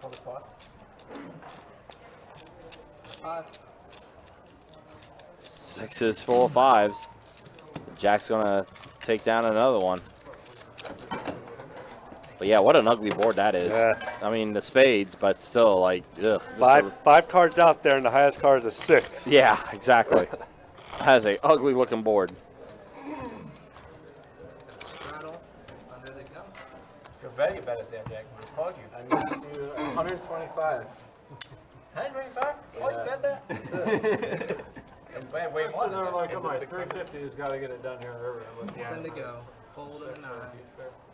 Hold the toss.
5.
Sixes, full fives. Jack's gonna take down another one. But yeah, what an ugly board that is.
Yeah.
I mean, the spades, but still, like, ugh.
Five cards out there, and the highest card is a 6.
Yeah, exactly. Has a ugly looking board.
Straddle. Under they go.
You're very bad at that, Jack. I told you.
I need to 125.
125? Oh, you got that?
That's it.
Wait, what?
They're like, oh, my 350 has got to get it done here. And everything.
10 to go. Fold and a 9.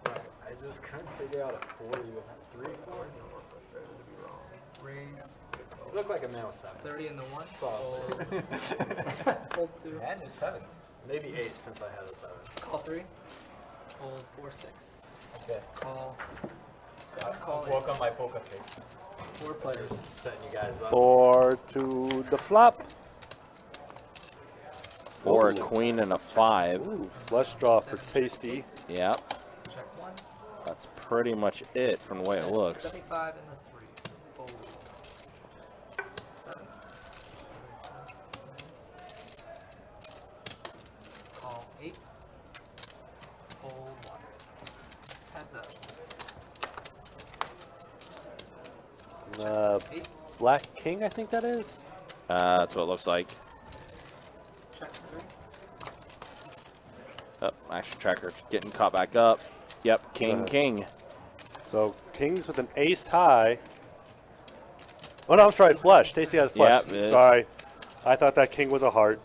I just couldn't figure out a 40 with 3 4.
Raise.
You look like a man with 7.
30 into 1.
Awesome.
Fold. Fold 2.
And there's 7s.
Maybe 8 since I had a 7.
Call 3. Fold 4 6.
Okay.
Call. 7. Call
Work on my poker face.
4 players.
Setting you guys up.
4 to the flop.
4, a queen, and a 5.
Ooh, flush draw for Tasty.
Yep,
Check 1.
that's pretty much it from the way it looks.
75 in the 3. Fold. 7. Call 8. Fold 1. Heads up. 8.
Black King, I think that is.
That's what it looks like.
Check 3.
Oh, action tracker's getting caught back up. Yep, king, king.
So Kings with an ace high. Oh no, I'm sorry, flush. Tasty has flush.
Yep, it is.
Sorry. I thought that King was a heart.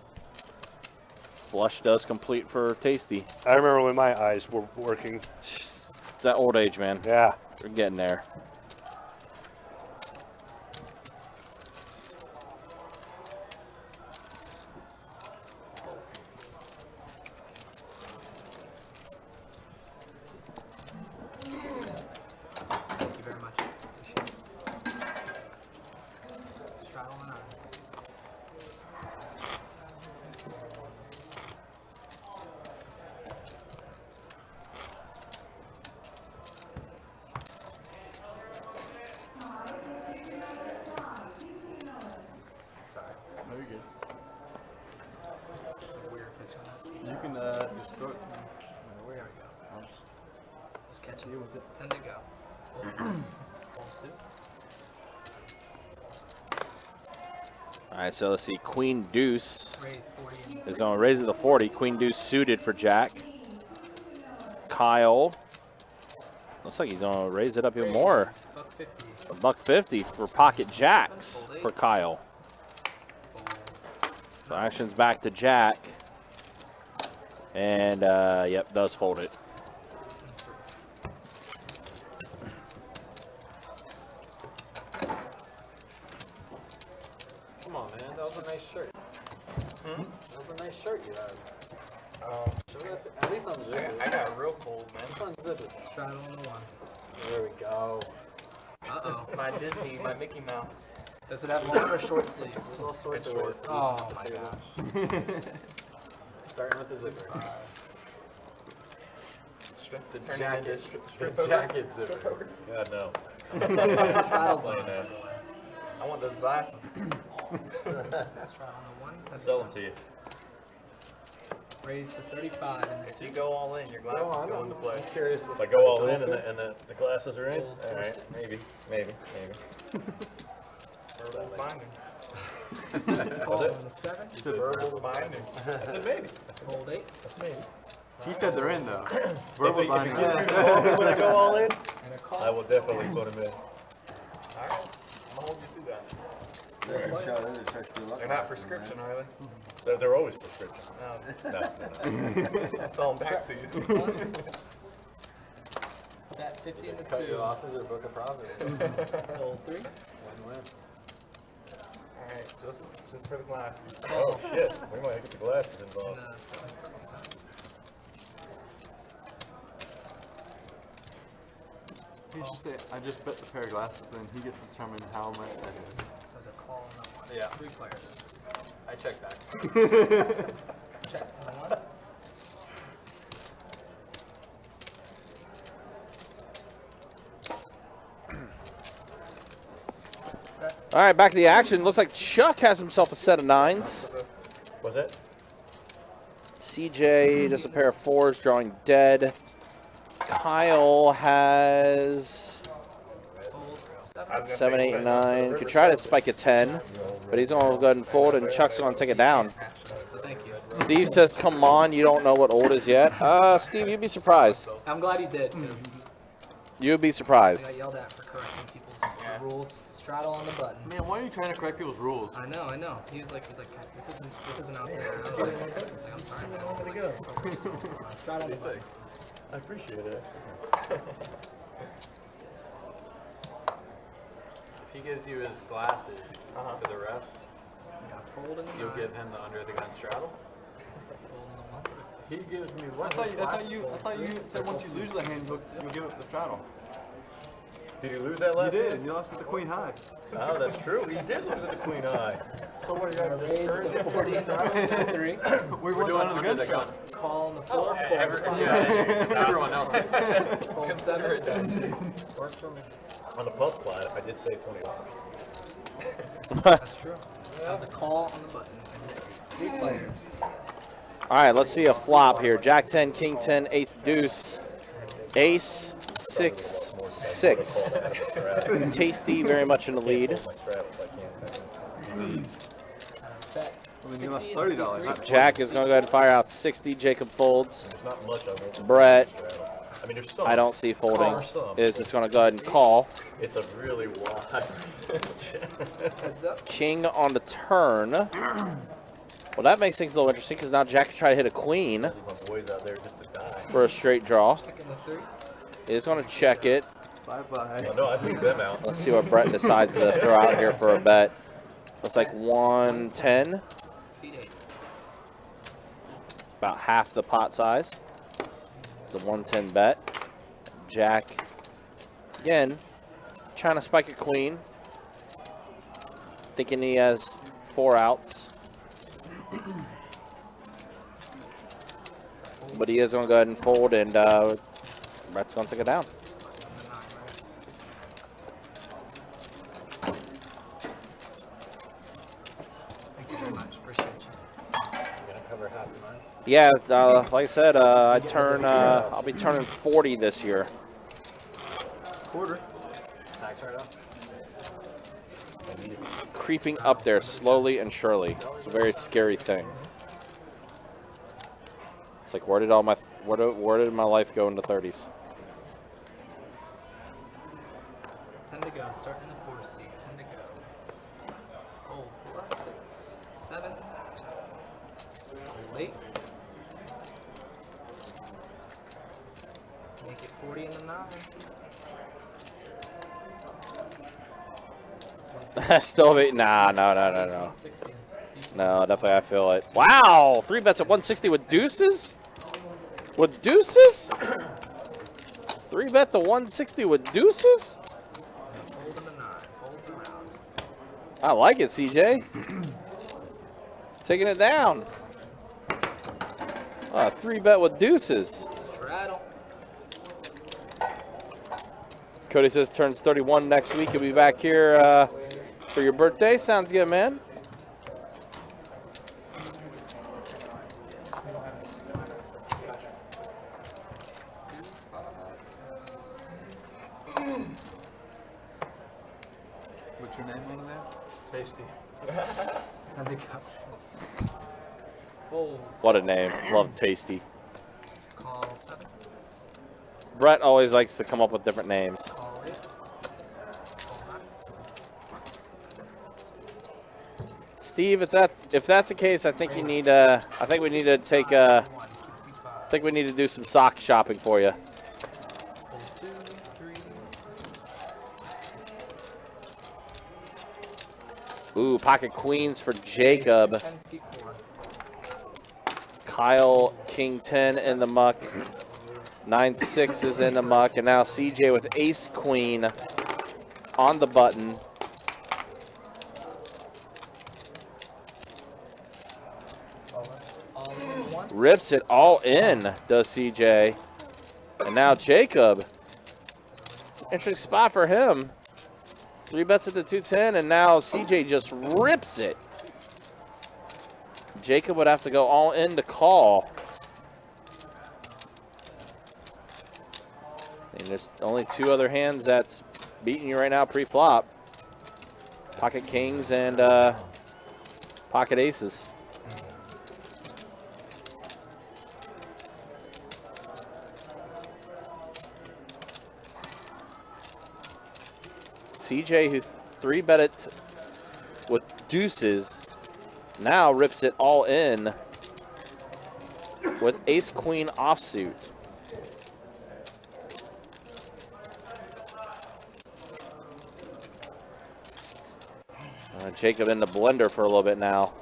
Flush does complete for Tasty.
I remember when my eyes were working.
It's that old age, man.
Yeah.
We're getting there.
Thank you very much. Straddle and 9.
Sorry.
No, you're good.
It's a weird pitch on that seat.
You can just throw it.
Where are we go?
I'll just
Just catch it.
deal with it.
10 to go. Fold. Fold 2.
All right, so let's see. Queen deuce
Raise 40 and
is going to raise it to 40. Queen deuce suited for Jack. Kyle. Looks like he's going to raise it up even more.
Buck 50.
$1.50 for pocket jacks for Kyle.
Fold.
So action's back to Jack. And, yep, does fold it.
Come on, man. That was a nice shirt. That was a nice shirt you had. At least unzip it.
I got real cold, man.
Let's unzip it.
Straddle and a 1.
There we go.
Uh-oh.
It's my Disney, my Mickey Mouse.
Does it have long or short sleeves?
There's all sorts of ways to
Oh
use
my
it.
gosh.
Starting with the zipper. The
Turn it
jacket.
into
The jacket zipper.
God, no.
Straddle's
Playing
on.
that.
I want those glasses.
Straddle on the 1. 10 to
Sell
go.
them to you.
Raise to 35 and then
If you
2.
go all in, your glasses go into play. I'm curious. If I go all in and the glasses are in, all right, maybe.
Verbal binding.
Call on the 7.
Verbal binding.
I said maybe.
Hold 8.
That's maybe.
He said they're in though.
If
Verbal
it
binding.
gives you the moment when I go all in,
And a call.
I will definitely put them in.
Alright. I'm gonna hold you to that. They're not prescription, are they?
They're always prescription.
No.
No.
That's all back to you.
Bet 15 to
Cut
2.
your losses or book a profit.
Hold 3.
Win-win.
Alright, just for the glasses.
Oh shit, we might get the glasses
And
involved.
7.
He should say, I just bet the pair of glasses, then he gets to determine how much that is.
There's a call on that one.
Yeah.
3 players.
I check back.
Check on 1.
All right, back to the action. Looks like Chuck has himself a set of 9s.
Was it?
CJ just a pair of 4s, drawing dead. Kyle has
Hold 7.
7, 8, and 9. Could try to spike a 10, but he's going to go ahead and fold, and Chuck's going to take it down.
So thank you.
Steve says, come on, you don't know what old is yet. Steve, you'd be surprised.
I'm glad he did because
You'd be
I
surprised.
got yelled at for correcting people's rules. Straddle on the button.
Man, why are you trying to correct people's rules?
I know. He was like, this isn't out there. I was like, I'm sorry, man. It's like, straddle on the button.
I appreciate it. If he gives you his glasses for the rest,
You got fold in the
you'll
9.
give him the under the gun straddle.
Fold in the 1.
He gives me
I
one.
thought you said once you lose the hand, you'll give up the straddle.
Did he lose that
You
last
did.
hand?
You lost to the queen high.
Oh, that's true. He did lose at the queen eye. So what do you got?
Raise to 40 and 3.
We're doing under the gun.
Call on the 4. Fold
Everyone else is.
Fold 7.
Works for me. On the plus slide, I did say $20.
That's true. That was a call on the button. 3 players.
All right, let's see a flop here. Jack 10, King 10, Ace Deuce, Ace 6, 6. Tasty very much in the lead.
Bet
I mean, you lost
60 and
$30.
C3.
Jack is going to go ahead and fire out 60. Jacob folds.
There's not much of it.
Brett,
I mean, there's some.
I don't see folding.
Or some.
Is just going to go ahead and call.
It's a really wide.
Heads up.
King on the turn. Well, that makes things a little interesting because now Jack can try to hit a queen
My boys out there just to die.
for a straight draw.
Checking the 3.
He's going to check it.
Bye-bye.
Oh, no, I leave them out.
Let's see what Brett decides to throw out here for a bet. Looks like 110,
Seat 8.
about half the pot size. It's a 110 bet. Jack, again, trying to spike a queen. Thinking he has 4 outs. But he is going to go ahead and fold, and Brett's going to take it down.
Thank you very much. Appreciate you.
You're going to cover half of mine?
Yeah, like I said, I'll be turning 40 this year.
Quarter.
Tax write-off?
Creeping up there slowly and surely. It's a very scary thing. It's like, where did my life go in the 30s?
10 to go. Starting in the 4 seat. 10 to go. Hold 4, 6, 7. Hold 8. Make it 40 in the 9.
Still, no.
160.
No, definitely I feel it. Wow, 3 bets at 160 with deuces? With deuces? 3 bet the 160 with deuces?
Hold in the 9. Folds around.
I like it, CJ. Taking it down. 3 bet with deuces.
Straddle.
Cody says turns 31 next week. He'll be back here for your birthday. Sounds good, man.
name over there?
Tasty.
Time to go. Fold.
What a name. Love Tasty.
Call 7.
Brett always likes to come up with different names.
Call 8. Call 9.
Steve, if that's the case, I think you need I think we need to take I think we need to do some sock shopping for you.
Fold 2, 3.
Ooh, pocket queens for Jacob.
10, C4.
Kyle, king 10 in the muck. 9-6 is in the muck. And now CJ with ace queen on the button.
All in 1.
Rips it all in, does CJ. And now Jacob. It's an interesting spot for him. 3 bets at the 210, and now CJ just rips it. Jacob would have to go all in to call. And there's only 2 other hands that's beating you right now pre-flop. Pocket kings and pocket aces. CJ, who 3-bet it with deuces, now rips it all in with ace queen offsuit. Jacob in the blender for a little bit now.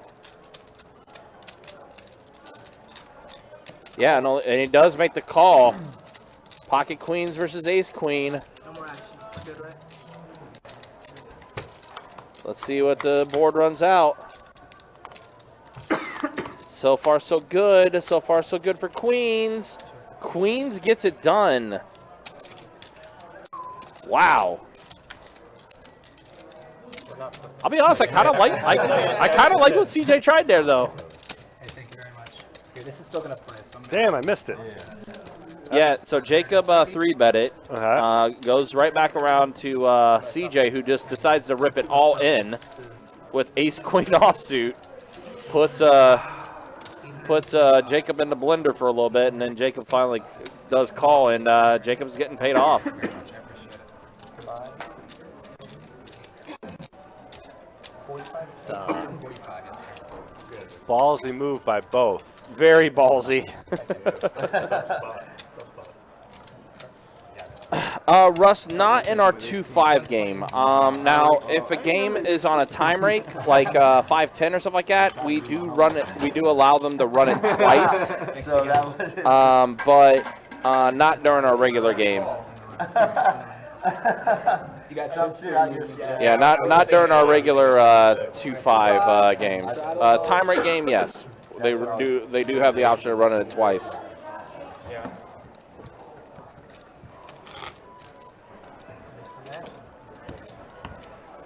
Yeah, and he does make the call. Pocket queens versus ace queen.
No more action. Good, right?
Let's see what the board runs out. So far, so good. So far, so good for Queens. Queens gets it done. Wow. I'll be honest, I kind of like what CJ tried there, though.
Hey, thank you very much. Here, this is still gonna play. So
Damn, I missed it.
Yeah, so Jacob 3-bet it. Goes right back around to CJ, who just decides to rip it all in with ace queen offsuit. Puts Jacob in the blender for a little bit, and then Jacob finally does call, and Jacob's getting paid off.
I appreciate it. Goodbye. 45. 45. Yes, sir.
Ballsy move by both.
Very ballsy. Russ, not in our 2-5 game. Now, if a game is on a time rake, like 5-10 or something like that, we do run it. We do allow them to run it twice, but not during our regular game.
You got chips here?
Yeah, not during our regular 2-5 games. Time rate game, yes, they do have the option of running it twice.
Yeah.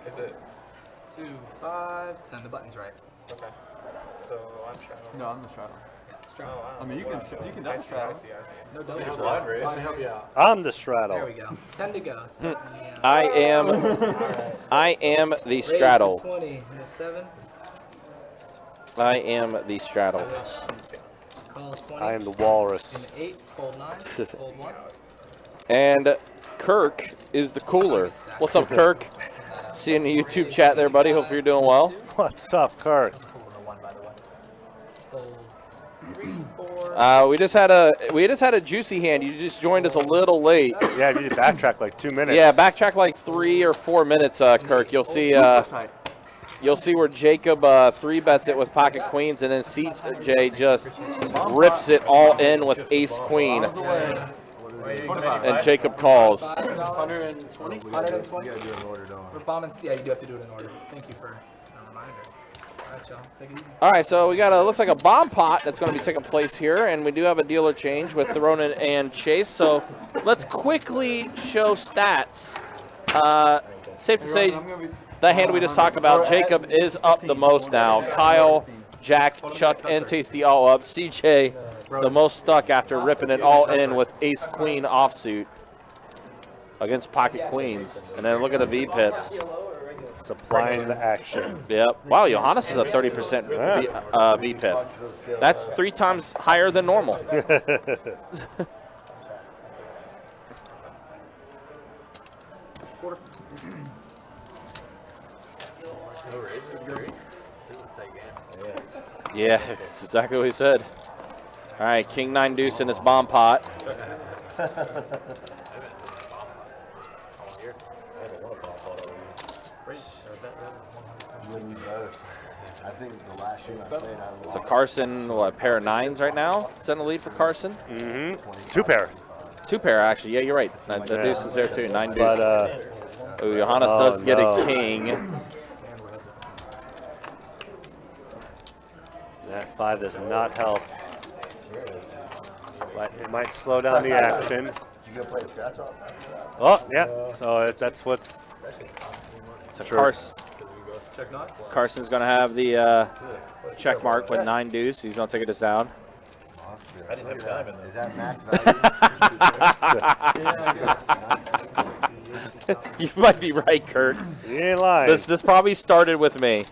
Is it?
2, 5, 10. The button's right.
Okay. So I'm straddle.
No, I'm the straddle.
Yeah, it's strong.
Oh, wow.
I mean, you can double
I
straddle.
see.
No double.
It's blind raise.
Blind
Help you
raise.
out.
I'm the
There
straddle.
we go. 10 to go. So, yeah.
I am the straddle.
Raise to 20. And a 7.
I am the straddle.
Call 20.
I am the walrus.
And 8. Fold 9. Fold 1.
And Kirk is the cooler. What's up, Kirk? See you in the YouTube chat there, buddy. Hope you're doing well.
What's up, Kurt?
Cool with a 1, by the way. Fold 3, 4.
We just had a juicy hand. You just joined us a little late.
Yeah, you need to backtrack like 2 minutes.
Yeah, backtrack like 3 or 4 minutes, Kirk. You'll see where Jacob 3-bets it with pocket queens, and then CJ just rips it all in with ace queen, and Jacob calls.
120? 120?
You gotta do it in order, don't
We're bombing. Yeah, you do have to do it in order. Thank you for a reminder. All right, y'all. Take it easy.
All right, so we got looks like a bomb pot that's going to be taking place here, and we do have a dealer change with Ronan and Chase. So let's quickly show stats. Safe to say, the hand we just talked about, Jacob is up the most now. Kyle, Jack, Chuck, and Tasty all up. CJ, the most stuck after ripping it all in with ace queen offsuit against pocket queens. And then look at the V pips.
Supplying the action.
Yep. Wow, Johannes is a 30% VPIP. That's 3 times higher than normal.
No raises, great. This is a tight game.
Yeah, that's exactly what he said. All right, King 9 deuce in his bomb pot.
I think the last year I played, I
So Carson, what, pair of 9s right now? Is that in the lead for Carson?
Mm-hmm. 2 pair.
2 pair, actually. Yeah, you're right. The deuce is there too. 9 deuce.
But
Ooh, Johannes does get a king.
that 5 does not help. But it might slow down the action.
Did you go play a scratch off?
Oh, yeah. So that's what's.
So
Sure.
Carson's going to have the check mark with 9 deuce. He's going to take it down.
I didn't have time in
Is
there.
that max value?
You might be right, Kurt.
You ain't lying.
This probably started with me.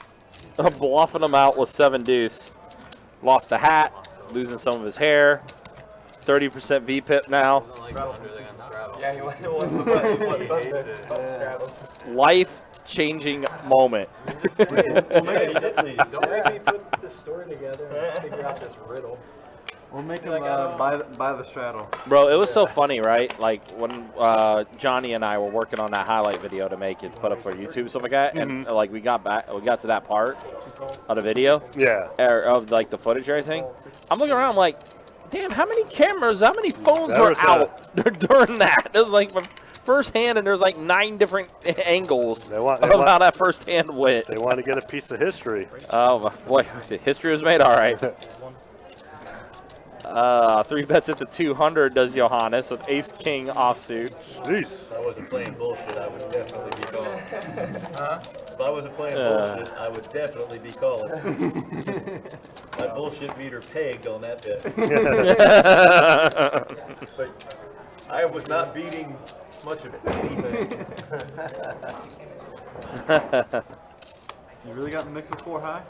Bluffing him out with 7 deuce. Lost the hat, losing some of his hair. 30% VPIP now.
Yeah, he hates it.
Life-changing moment.
Don't make me put this story together and figure out this riddle.
We'll make him buy the straddle.
Bro, it was so funny, right? Like when Johnny and I were working on that highlight video to make it put up for YouTube and stuff like that, and like we got to that part of the video,
Yeah.
or of like the footage or everything. I'm looking around, I'm like, damn, how many cameras, how many phones
That
are
was,
out during that? It was like my first hand, and there's like 9 different angles
They want-
of how that first hand went.
They want to get a piece of history.
Oh boy, the history was made. All right. 3 bets at the 200 does Johannes with ace king offsuit.
Jeez.
If I wasn't playing bullshit, I would definitely be calling. If I wasn't playing bullshit, I would definitely be calling. My bullshit meter pegged on that bet. But I was not beating much of anything.
You really got the mix with 4 high?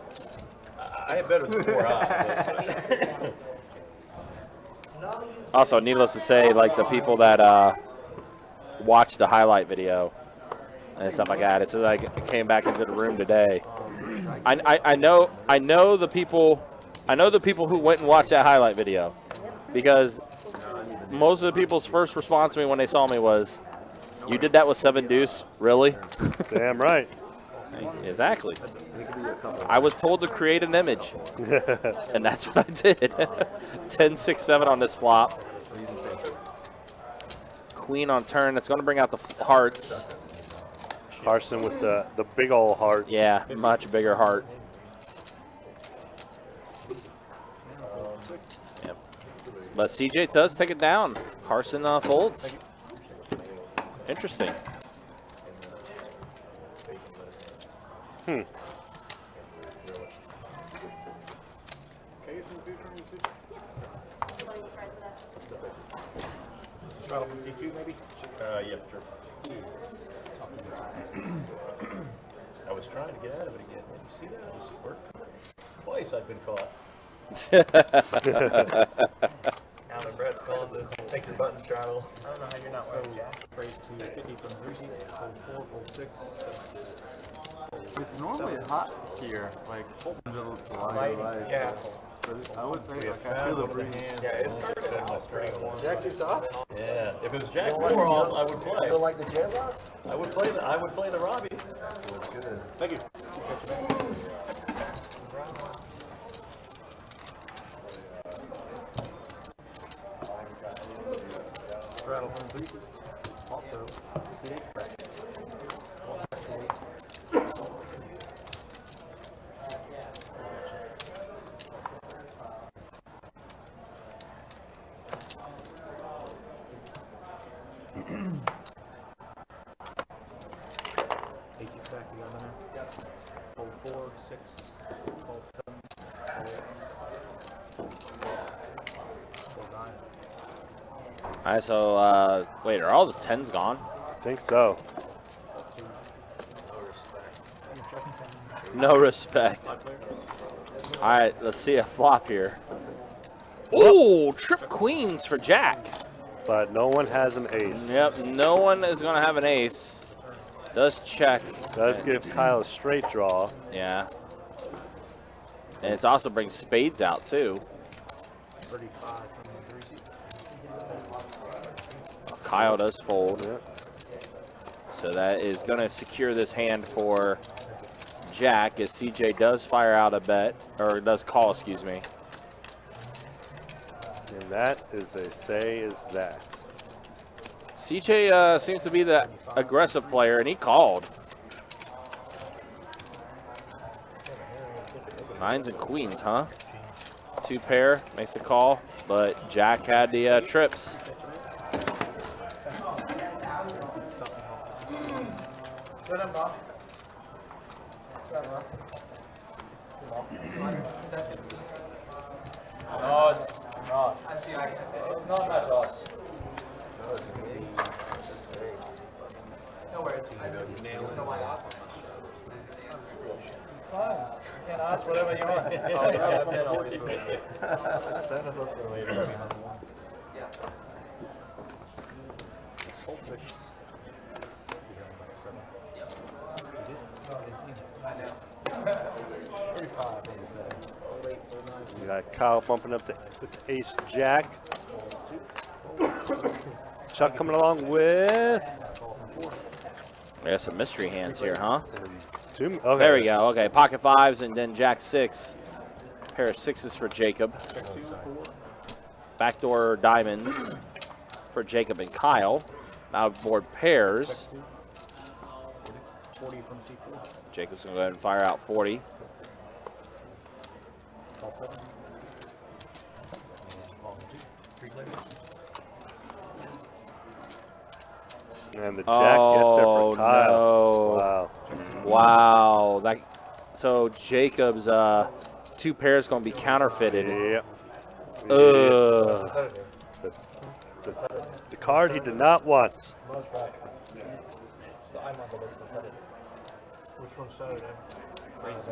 I had better than 4 odds.
Also, needless to say, like the people that watched the highlight video and stuff like that, it's like I came back into the room today. I know the people who went and watched that highlight video, because most of the people's first response to me when they saw me was, "You did that with 7 deuce, really?"
Damn right.
Exactly. I was told to create an image, and that's what I did. 10, 6, 7 on this flop. Queen on turn. That's going to bring out the hearts.
Carson with the big old heart.
Yeah, much bigger heart. Yep. But CJ does take it down. Carson folds. Interesting.
Straddle from C2 maybe?
Yeah, sure. I was trying to get out of it again. Did you see that? It just worked. Twice I've been caught.
Now that Brett's calling to take your button straddle. I don't know how you're not wearing Jack.
Raise to 50 from Brucey, fold 4, fold 6, 7 digits.
It's normally hot here, like
Yeah.
I would say like I feel the breeze.
Yeah, it started out pretty warm.
Jack 2 soft?
Yeah, if it was Jack 4 off, I would play.
Feel like the jet lock?
I would play the Robbie.
Good.
Thank you.
Straddle from Brucey. Also, C8 spread. Stack you got in there. Hold 4, 6, hold 7, hold 9.
All right, so wait, are all the 10s gone?
I think so.
No respect. All right, let's see a flop here. Ooh, trip queens for Jack.
But no one has an ace.
Yep, no one is going to have an ace. Does check.
Does give Kyle a straight draw.
Yeah. And it also brings spades out, too.
35.
Kyle does fold.
Yep.
So that is going to secure this hand for Jack as CJ does fire out a bet, or does call, excuse me.
And that, as they say, is that.
CJ seems to be the aggressive player, and he called. Nines and queens, huh? Two pair makes a call, but Jack had the trips.
No, it's not. It's not that loss. Fine. You can ask whatever you want.
Just set us up for later.
You got Kyle bumping up with ace jack. Chuck coming along with
There's some mystery hands here, huh?
two. Okay.
There we go. Okay, pocket fives and then Jack six. Pair of sixes for Jacob. Backdoor diamonds for Jacob and Kyle. Outboard pairs.
40 from C4.
Jacob's gonna go ahead and fire out 40.
Call 7.
And the jack gets it for Kyle.
No.
Wow.
Wow. So Jacob's two pairs gonna be counterfeited.
Yep.
Ugh.
The card he did not want.
Most right. So I'm on the list for Saturday.
Which one's Saturday?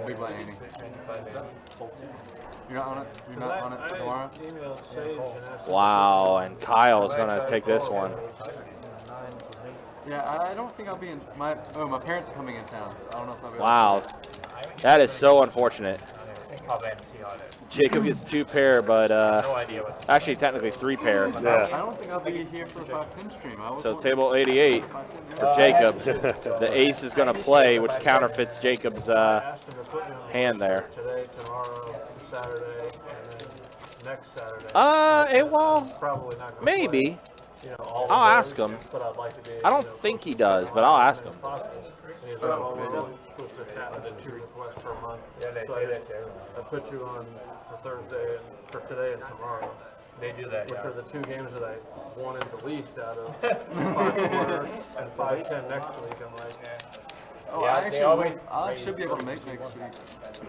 Big blind Andy. You're not on it? You're not on it tomorrow?
Emailed Sage and asked
Wow, and Kyle is gonna take this one.
Yeah, I don't think I'll be in. My parents are coming in town, so I don't know if I'll be
Wow. That is so unfortunate.
Probably have to see how it is.
Jacob gets two pair, but
No idea what.
actually technically three pair.
Yeah.
I don't think I'll be here for the 510 stream. I was
So
wondering-
table 88 for Jacob. The ace is going to play, which counterfeits Jacob's
asked him to put me on
hand there.
today, tomorrow, Saturday, and then next Saturday.
Well,
Probably not gonna
maybe.
play, you know, all
I'll
of
ask
those,
him.
But I'd like to be,
I don't
you know,
think he does, but I'll ask him.
possible. And he's like, well, we're only supposed to have 2 requests per month.
Yeah, they
So
say that to everyone.
I put you on for Thursday and for today and tomorrow.
They do that,
Which
yeah.
are the 2 games that I wanted the least out of 5-4 and 5-10 next week. I'm like,
Oh,
Yeah,
I
they
actually
always
I should be able to make next week.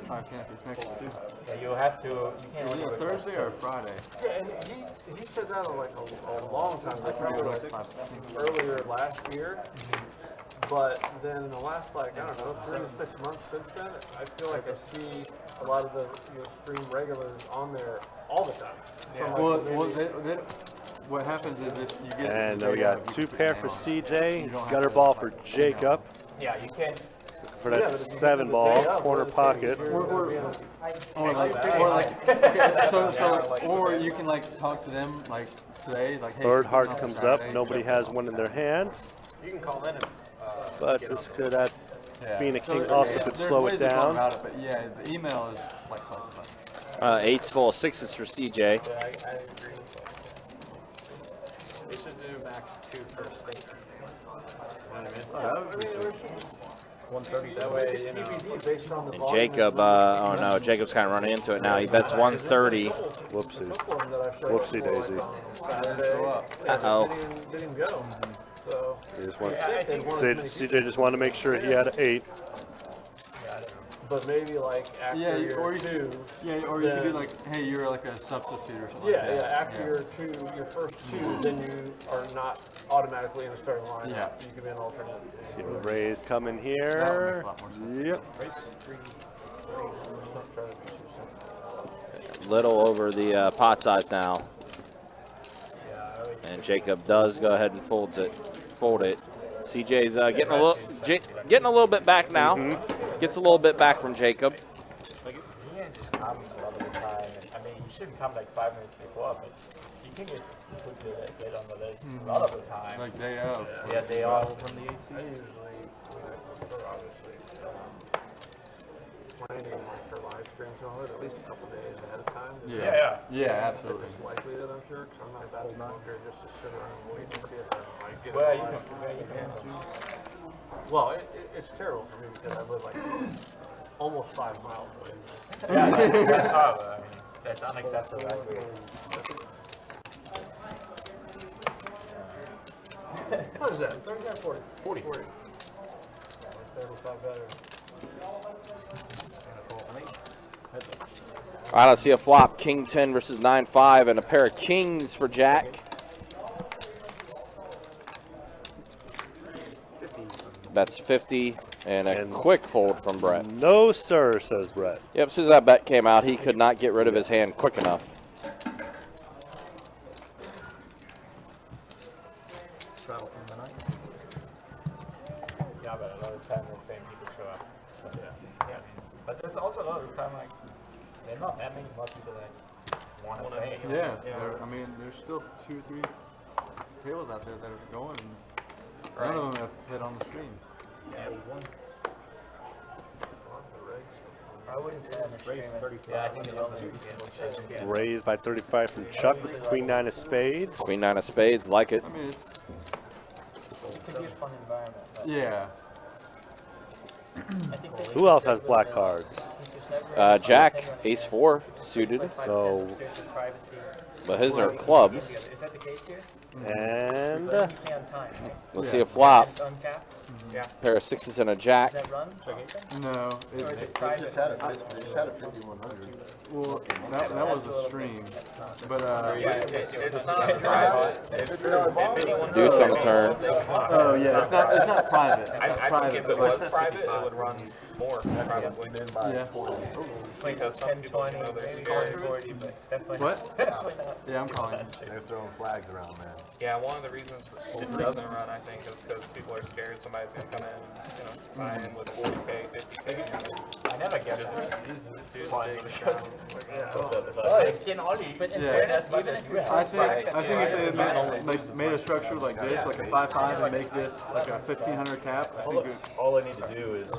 I can't. It's next week too.
Yeah, you have to. You can't
Is it
only
a Thursday or a Friday?
yeah, and he said that like a long time ago,
I can
probably
do
like
it like
earlier last year. But then in the last, like, I don't know, 3 to 6 months since then, I feel like I see a lot of the stream regulars on there all the time. From, like,
Well,
maybe-
what happens is if you get.
And we got two pair for CJ, gutter ball for Jacob
Yeah, you can't.
for
Yeah,
that
but if you
7
do the
ball,
day of,
corner
let's say
pocket.
you're gonna be on-
Or you can like talk to them like today, like hey.
Third heart
on
comes up,
Saturday.
nobody has one in their hand,
You can call in and
but this could add
Yeah.
being a
So
king also
yeah,
could
there's
slow
ways
it
to go
down.
about it, but yeah, the email is like classified.
Eights full of sixes for CJ.
I agree. We should do max 2 per state. That way, you know, based on the
And
volume
Jacob, oh no, Jacob's kind of running into it now. He bets 130.
Whoopsie.
Whoopsie
Whoopsie daisy.
Uh-oh.
Didn't even go. So,
He just want-
they wanted to make
CJ just wanted to make sure he had an 8.
but maybe like after year
or
two.
or you could do like, hey, you're like a substitute or something.
Yeah,
like that.
after your first two, then you are not automatically in the starting line.
Yeah.
You can be an alternate.
See the Rays coming
That would
here.
make a lot more sense.
Yep.
Little over the pot size now. And Jacob does go ahead and fold it. CJ's getting a little bit back now. Gets a little bit back from Jacob.
Like, you can't just come a lot of the time. I mean, you shouldn't come like 5 minutes before, but you can get put on the list a lot of the time.
Like day of.
Yeah, they are.
From the AC, usually, obviously, planning for live streams and all that at least a couple days ahead of time.
Yeah, absolutely.
It's likely that I'm sure, because I'm not that smoker just to sit around and wait and see if I might get
Well,
it.
you can.
Well, it's terrible for me because I live like almost 5 miles away.
Yeah, that's horrible. I mean, that's unacceptable. I agree.
What is that? 35, 40? 40. 40. That's not better.
All right, let's see a flop. King 10 versus 9-5 and a pair of kings for Jack. That's 50 and a quick fold from Brett.
No, sir, says Brett.
Yep, as soon as that bet came out, he could not get rid of his hand quick enough.
Yeah, but a lot of time the same people show up. So, yeah. But there's also a lot of time like there are not that many more people that want to play.
Yeah, I mean, there's still 2 or 3 tables out there that are going, and none of them have hit on the stream.
Yeah, one. I wouldn't put on the stream. Yeah, I think it's on the stream.
Raised by 35 from Chuck with the Queen 9 of Spades.
Queen 9 of spades, like it.
I mean, it's,
It could be a fun environment. But
yeah.
I think
Who else has black cards?
Jack, ace-4 suited,
So,
but his are clubs.
Is that the case here?
and
You play on time, right?
Let's see a flop.
It's uncapped? Yeah.
Pair of sixes and a jack.
Does that run?
No,
Or is
it's,
it
They
private?
just had a 5100.
well, that was a stream, but
It's not private.
Deuce on the turn.
oh yeah, it's not private.
I
It's
think
private,
if it
but-
was private, it would run more, probably.
yeah.
Because some
10,
people
20,
know they're
maybe
scared.
40, but definitely
What?
definitely not.
Yeah, I'm calling.
They're throwing flags around, man.
Yeah, one of the reasons it doesn't run, I think, is because people are scared somebody's going to come in and, buy in with 40K, 50K.
I never get
Just
that.
do the big
Because,
Oh,
it's getting ollie, but in
Yeah.
fairness, even if you have
I think if they made a structure like this, like a 5-5, and make this like a 1500 cap, I think it,
All I need to do is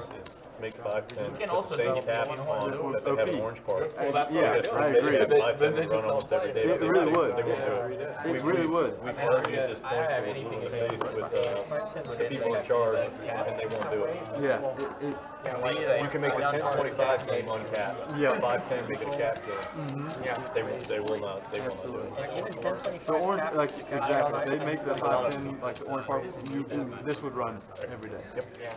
make 5-10,
can
put
also
the same
go
cap
one
on
horn.
that they have an orange part.
well, that's what
yeah,
I do.
I agree.
Then
they
they
just
run
don't
almost every day.
It really would.
They won't do it.
it really would.
We've argued at this
I
point
have
till we're
anything
blue in the
to
face
do
with
with
the people in charge, and they won't do it.
Yeah.
You can make a 10-25 game uncapped.
Yeah.
5-10 make it a cap game.
Yeah.
They will not do it.
Even 10,
The orange, like exactly, they make the 5-10 like the orange part. This would run every day.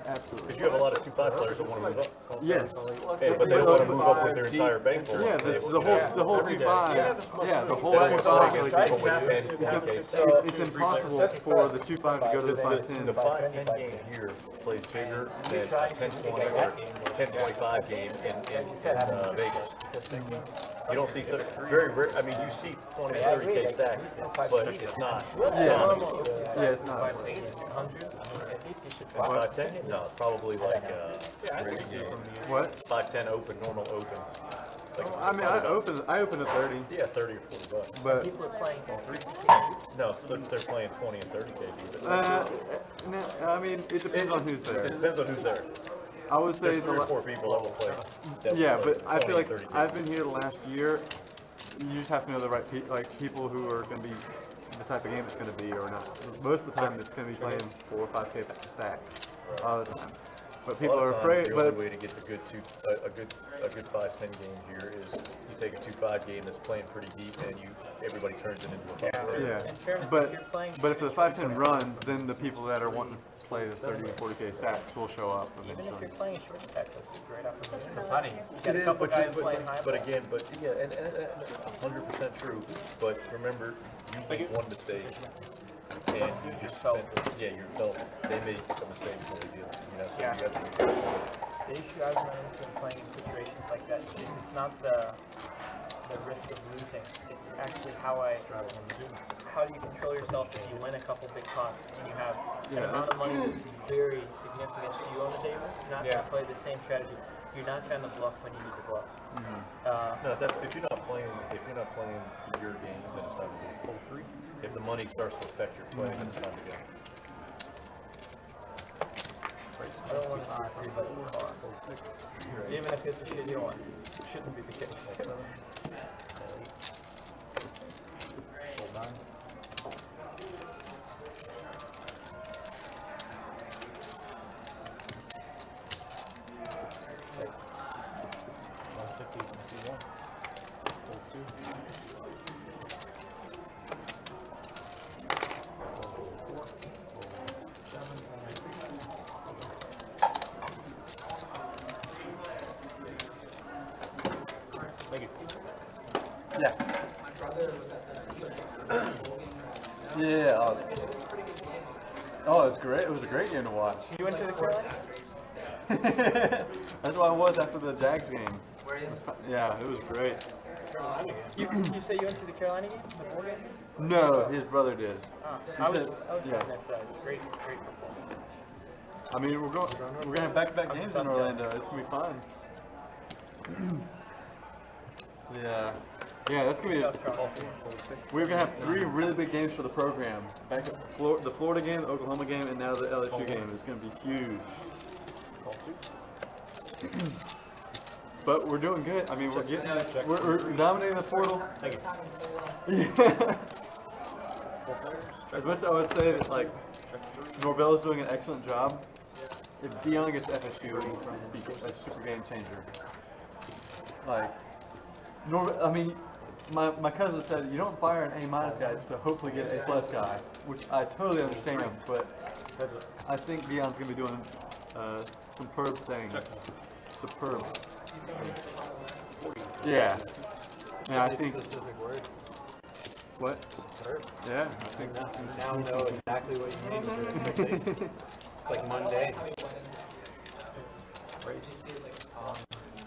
Absolutely.
Because you have a lot of 2-5 players that want to move up.
Yes.
Okay, but they want to move up with their entire bankroll.
Yeah, the whole 2-5. Yeah, the whole
That's why I
2-5.
get people with 10, 20K.
It's impossible for the 2-5 to go to the
The
5-10.
5-10 game here plays bigger than a 10-20 or 10-25 game in Vegas. You don't see very rare. I mean, you see 20, 30K stacks, but it's not.
Yeah, it's not.
5-10? No, it's probably like
What?
5-10 open, normal open. Like
I mean, I open a 30,
yeah, 30 or 40 bucks.
but
people are playing for 3.
No, they're playing 20 and 30K.
I mean, it depends on who's
It
there.
depends on who's there.
I would say
There's 3 or 4 people that will play.
yeah, but I feel
20,
like
30K.
I've been here the last year. You just have to know the right people who are going to be the type of game it's going to be or not. Most of the time, it's going to be playing 4 or 5K stacks all the time. But people are afraid.
The
But
only way to get the good a good 5-10 game here is you take a 2-5 game that's playing pretty deep, and everybody turns it into a buck.
Yeah.
In fairness, if
But
you're playing,
if the 5-10 runs, then the people that are wanting to play the 30 and 40K stacks will show up
even if
eventually.
you're playing short stacks, that's a great opportunity.
So funny.
You got a couple guys playing high.
But again, yeah, and 100% true. But remember, you make one mistake, and you just spent, you felt they made a mistake, no big deal. You know, so you have to be careful.
The issue I've run into in playing in situations like that is it's not the risk of losing. It's actually how do you control yourself if you win a couple big pots and you have an amount of money that's very significant to you on the table. You're not going to play the same strategy. You're not trying to bluff when you need to bluff.
No, if you're not playing your game, then it's time to go full 3. If the money starts to affect your play, then it's time to go.
I don't want to see everybody far. Even if it's a shitty one, it shouldn't be the case.
Yeah. Oh, it's great. It was a great game to watch.
You went to the Carolina?
That's what I was after the Jags game. Yeah, it was great.
You say you went to the Carolina game? The bowl game?
No, his brother did.
I was
yeah.
down there for that. Great football.
I mean, we're gonna have back-to-back games in Orlando. It's gonna be fun. Yeah, that's gonna be. We're gonna have 3 really big games for the program. The Florida game, the Oklahoma game, and now the LSU game is gonna be huge. But we're doing good. I mean, we're dominating the portal. As much as I would say that, like, Norvell's doing an excellent job, if Dion gets FSU, it'll be a super game changer. Like, I mean, my cousin said you don't fire an A- guy to hopefully get an A+ guy, which I totally understand, but I think Dion's gonna be doing superb things. Superb. Yeah. Yeah, I think. What? Yeah, I think
Now know exactly what you need with your expectations. It's like Monday.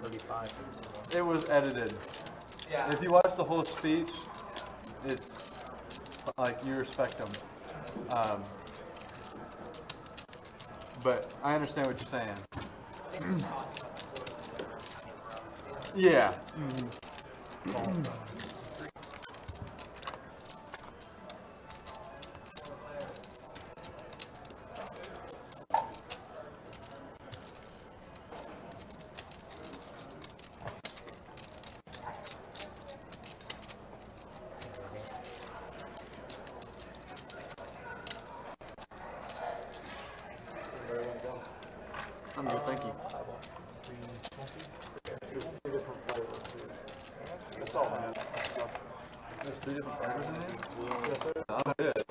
35.
it was edited. If you watch the whole speech, it's like you respect them. But I understand what you're saying. Yeah. I'm good, thank you. There's 3 different flavors in here? I'm good.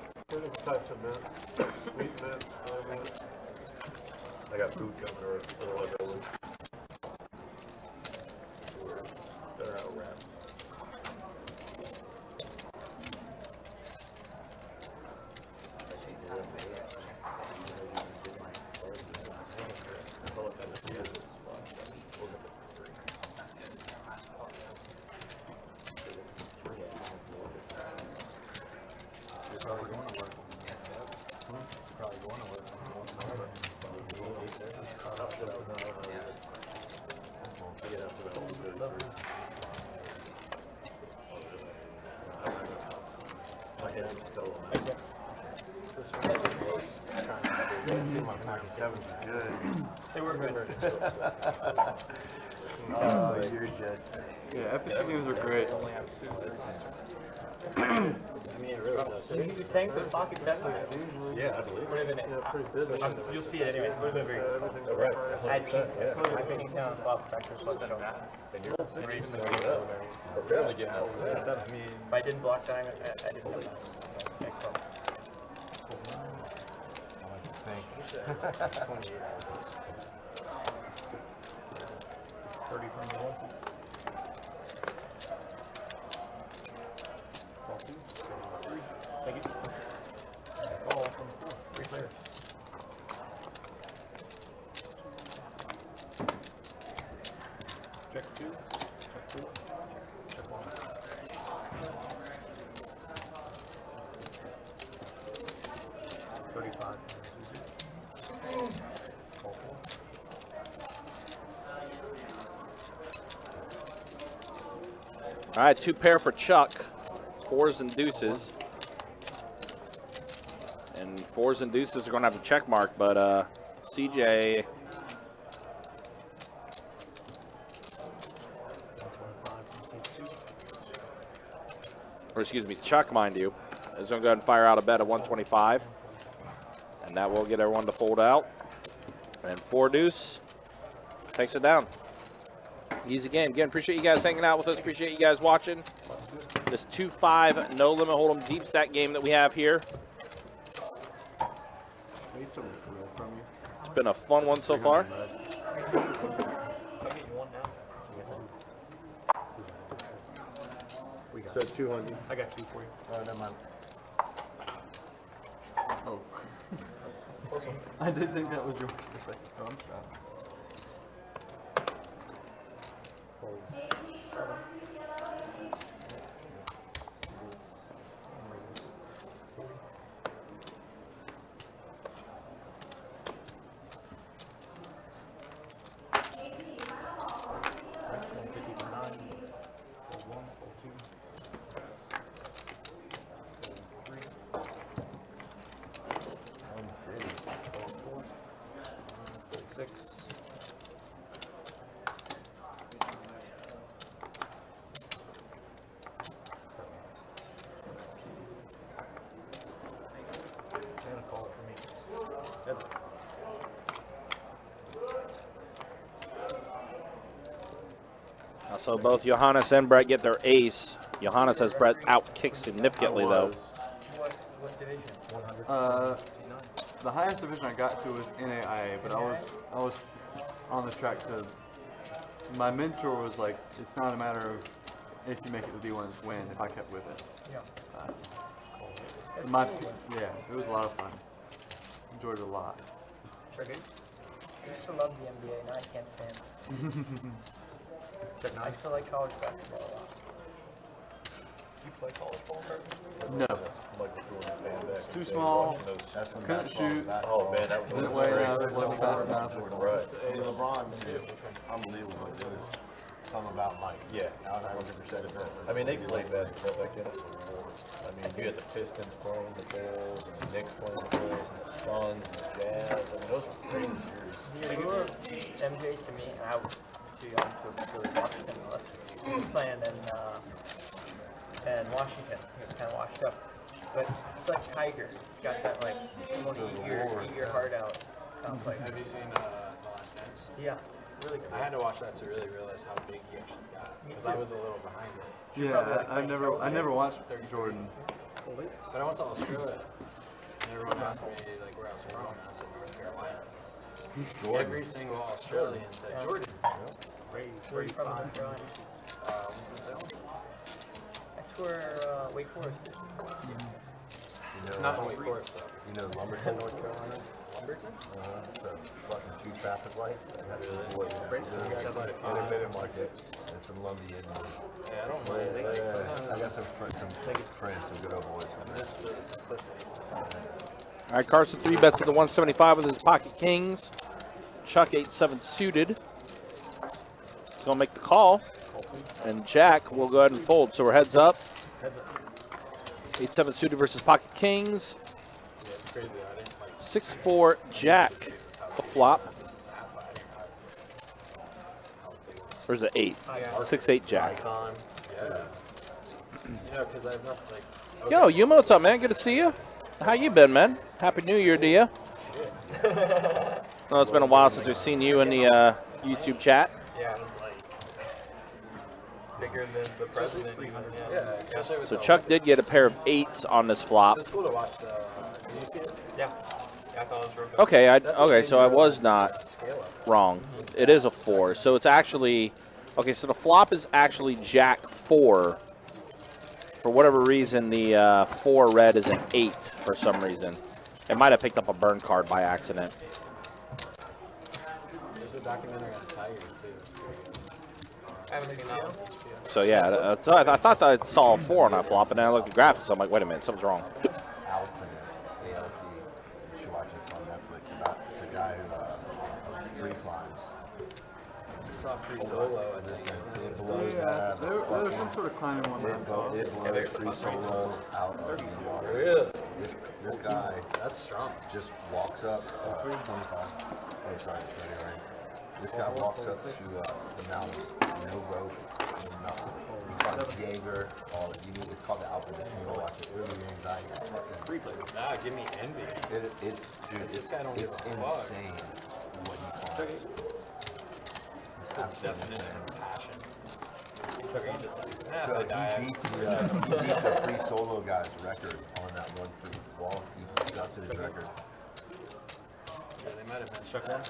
Types of mint. Sweet mint, mint.
I got food coming or otherwise I would. They're out wrapped.
They were good.
Oh, you're just.
Yeah, FSU games are great.
I mean, it really does.
You tanked with pocket 7.
Yeah, I believe
Would have
it.
been
Pretty busy.
you'll see it anyways. Would have been very good.
Everything
Right.
I had
100%, yeah.
I think down flop factors plus that on that.
And you're raising the game up. We're barely getting out of that.
I mean, if I didn't block time, I didn't have that.
I like to think.
30 from the one. Thank you. Ball from 4. 3 players.
Check 2. Check 2. Check 1.
All right, 2 pair for Chuck. 4s and deuces. And 4s and deuces are going to have a check mark, but CJ. Or excuse me, Chuck, mind you, is going to go ahead and fire out a bet of 125. And that will get everyone to fold out. And 4 deuce takes it down. Easy game. Again, appreciate you guys hanging out with us. Appreciate you guys watching this 2-5 no limit hold'em deep stack game that we have here. It's been a fun one so far.
So 200.
I got 2 for you.
Oh, never mind.
Oh. I did think that was your. Oh, I'm sorry.
So both Johannes and Brett get their ace. Johannes has Brett out-kicked significantly, though.
What division?
The highest division I got to was NAIA, but I was on the track to. My mentor was like, it's not a matter of if you make it to D1, it's win. If I kept with it.
Yeah.
It was a lot of fun. Enjoyed it a lot.
Sure did. I used to love the NBA, now I can't stand it. I still like college basketball a lot.
You play college ball, Kurt?
No.
Michael Jordan, fan back.
It's too small.
That's when
Couldn't
basketball was
shoot.
basketball.
Oh, man, that was
Didn't weigh enough. Wasn't fast enough.
Right.
LeBron is unbelievable. It was something about Mike.
Yeah.
Allen 100% of that.
I mean, they played basketball back then. I mean, you had the Pistons playing the Bulls, and the Knicks playing the Bulls, and the Suns, and the Jazz. I mean, those were crazy series.
MJ to me, and I was too young to really watch him unless he was playing in Washington. He was kind of washed up. But it's like Tiger. He's got that like, you want to eat your heart out. Sounds like.
Have you seen The Last Dance?
Yeah, really cool.
I had to watch that to really realize how big he actually got, because I was a little behind it.
Yeah, I never watched Jordan.
But I went to Australia, and everyone asked me like where I was from, and I said North Carolina. Every single Australian said Jordan.
Where are you from in North Carolina?
Winston-Salem.
That's where Wake Forest is.
It's not in Wake Forest though.
You know Lumberton, North Carolina?
Lumberton?
It's a fucking 2 traffic lights. And that's intermittent market. And some Lumberton.
Yeah, I don't mind.
I got some friends, some good old boys from there.
Just the simplicity.
All right, Carson 3 bets at the 175 with his pocket kings. Chuck 8-7 suited. He's going to make the call. And Jack will go ahead and fold. So we're heads up. 8-7 suited versus pocket kings.
Yeah, it's crazy. I didn't like
6-4 Jack. The flop. Or is it 8? 6-8 Jack.
Icon. Yeah.
You know, because I have nothing like.
Yo, Yuma, what's up, man? Good to see you. How you been, man? Happy New Year to you. No, it's been a while since we've seen you in the YouTube chat.
Yeah, it's like bigger than the president. Yeah, especially with
So
the
Chuck did get a pair of 8s on this flop.
It's cool to watch the. Did you see it? Yeah. I thought it was real good.
Okay,
That's what
okay,
made
so
me
I
realize
was not
scale up.
wrong. It is a 4. So it's actually okay. So the flop is actually Jack 4. For whatever reason, the 4 red is an 8 for some reason. It might have picked up a burn card by accident.
There's a documentary on Tiger too. I haven't seen that one.
So yeah, so I thought that I saw a 4 on that flop, and then I looked at graphics. I'm like, wait a minute, something's wrong.
Alpinist, ALP. You should watch it. It's on Netflix. It's a guy who free climbs.
I saw Free Solo and
Listen,
then
it blows
Yeah,
out of the
there was
fucking-
some sort of climbing one that I saw.
It blows free solo out of the water.
Really?
This guy
That's strong.
just walks up 25. Oh, sorry, 30 range. This guy walks up to the mountains, no rope, no nothing. He finds Jaeger, all you need. It's called the Alpinist. You need to watch it. It'll give you anxiety.
Nah, give me envy.
Dude,
This guy don't give
it's
a fuck.
insane what he finds. It's absolutely
Definition
insane.
of passion. Sugar, just like,
So he beats the free solo guy's record on that one free wall. He dusted his record.
Yeah, they might have been Chuck one.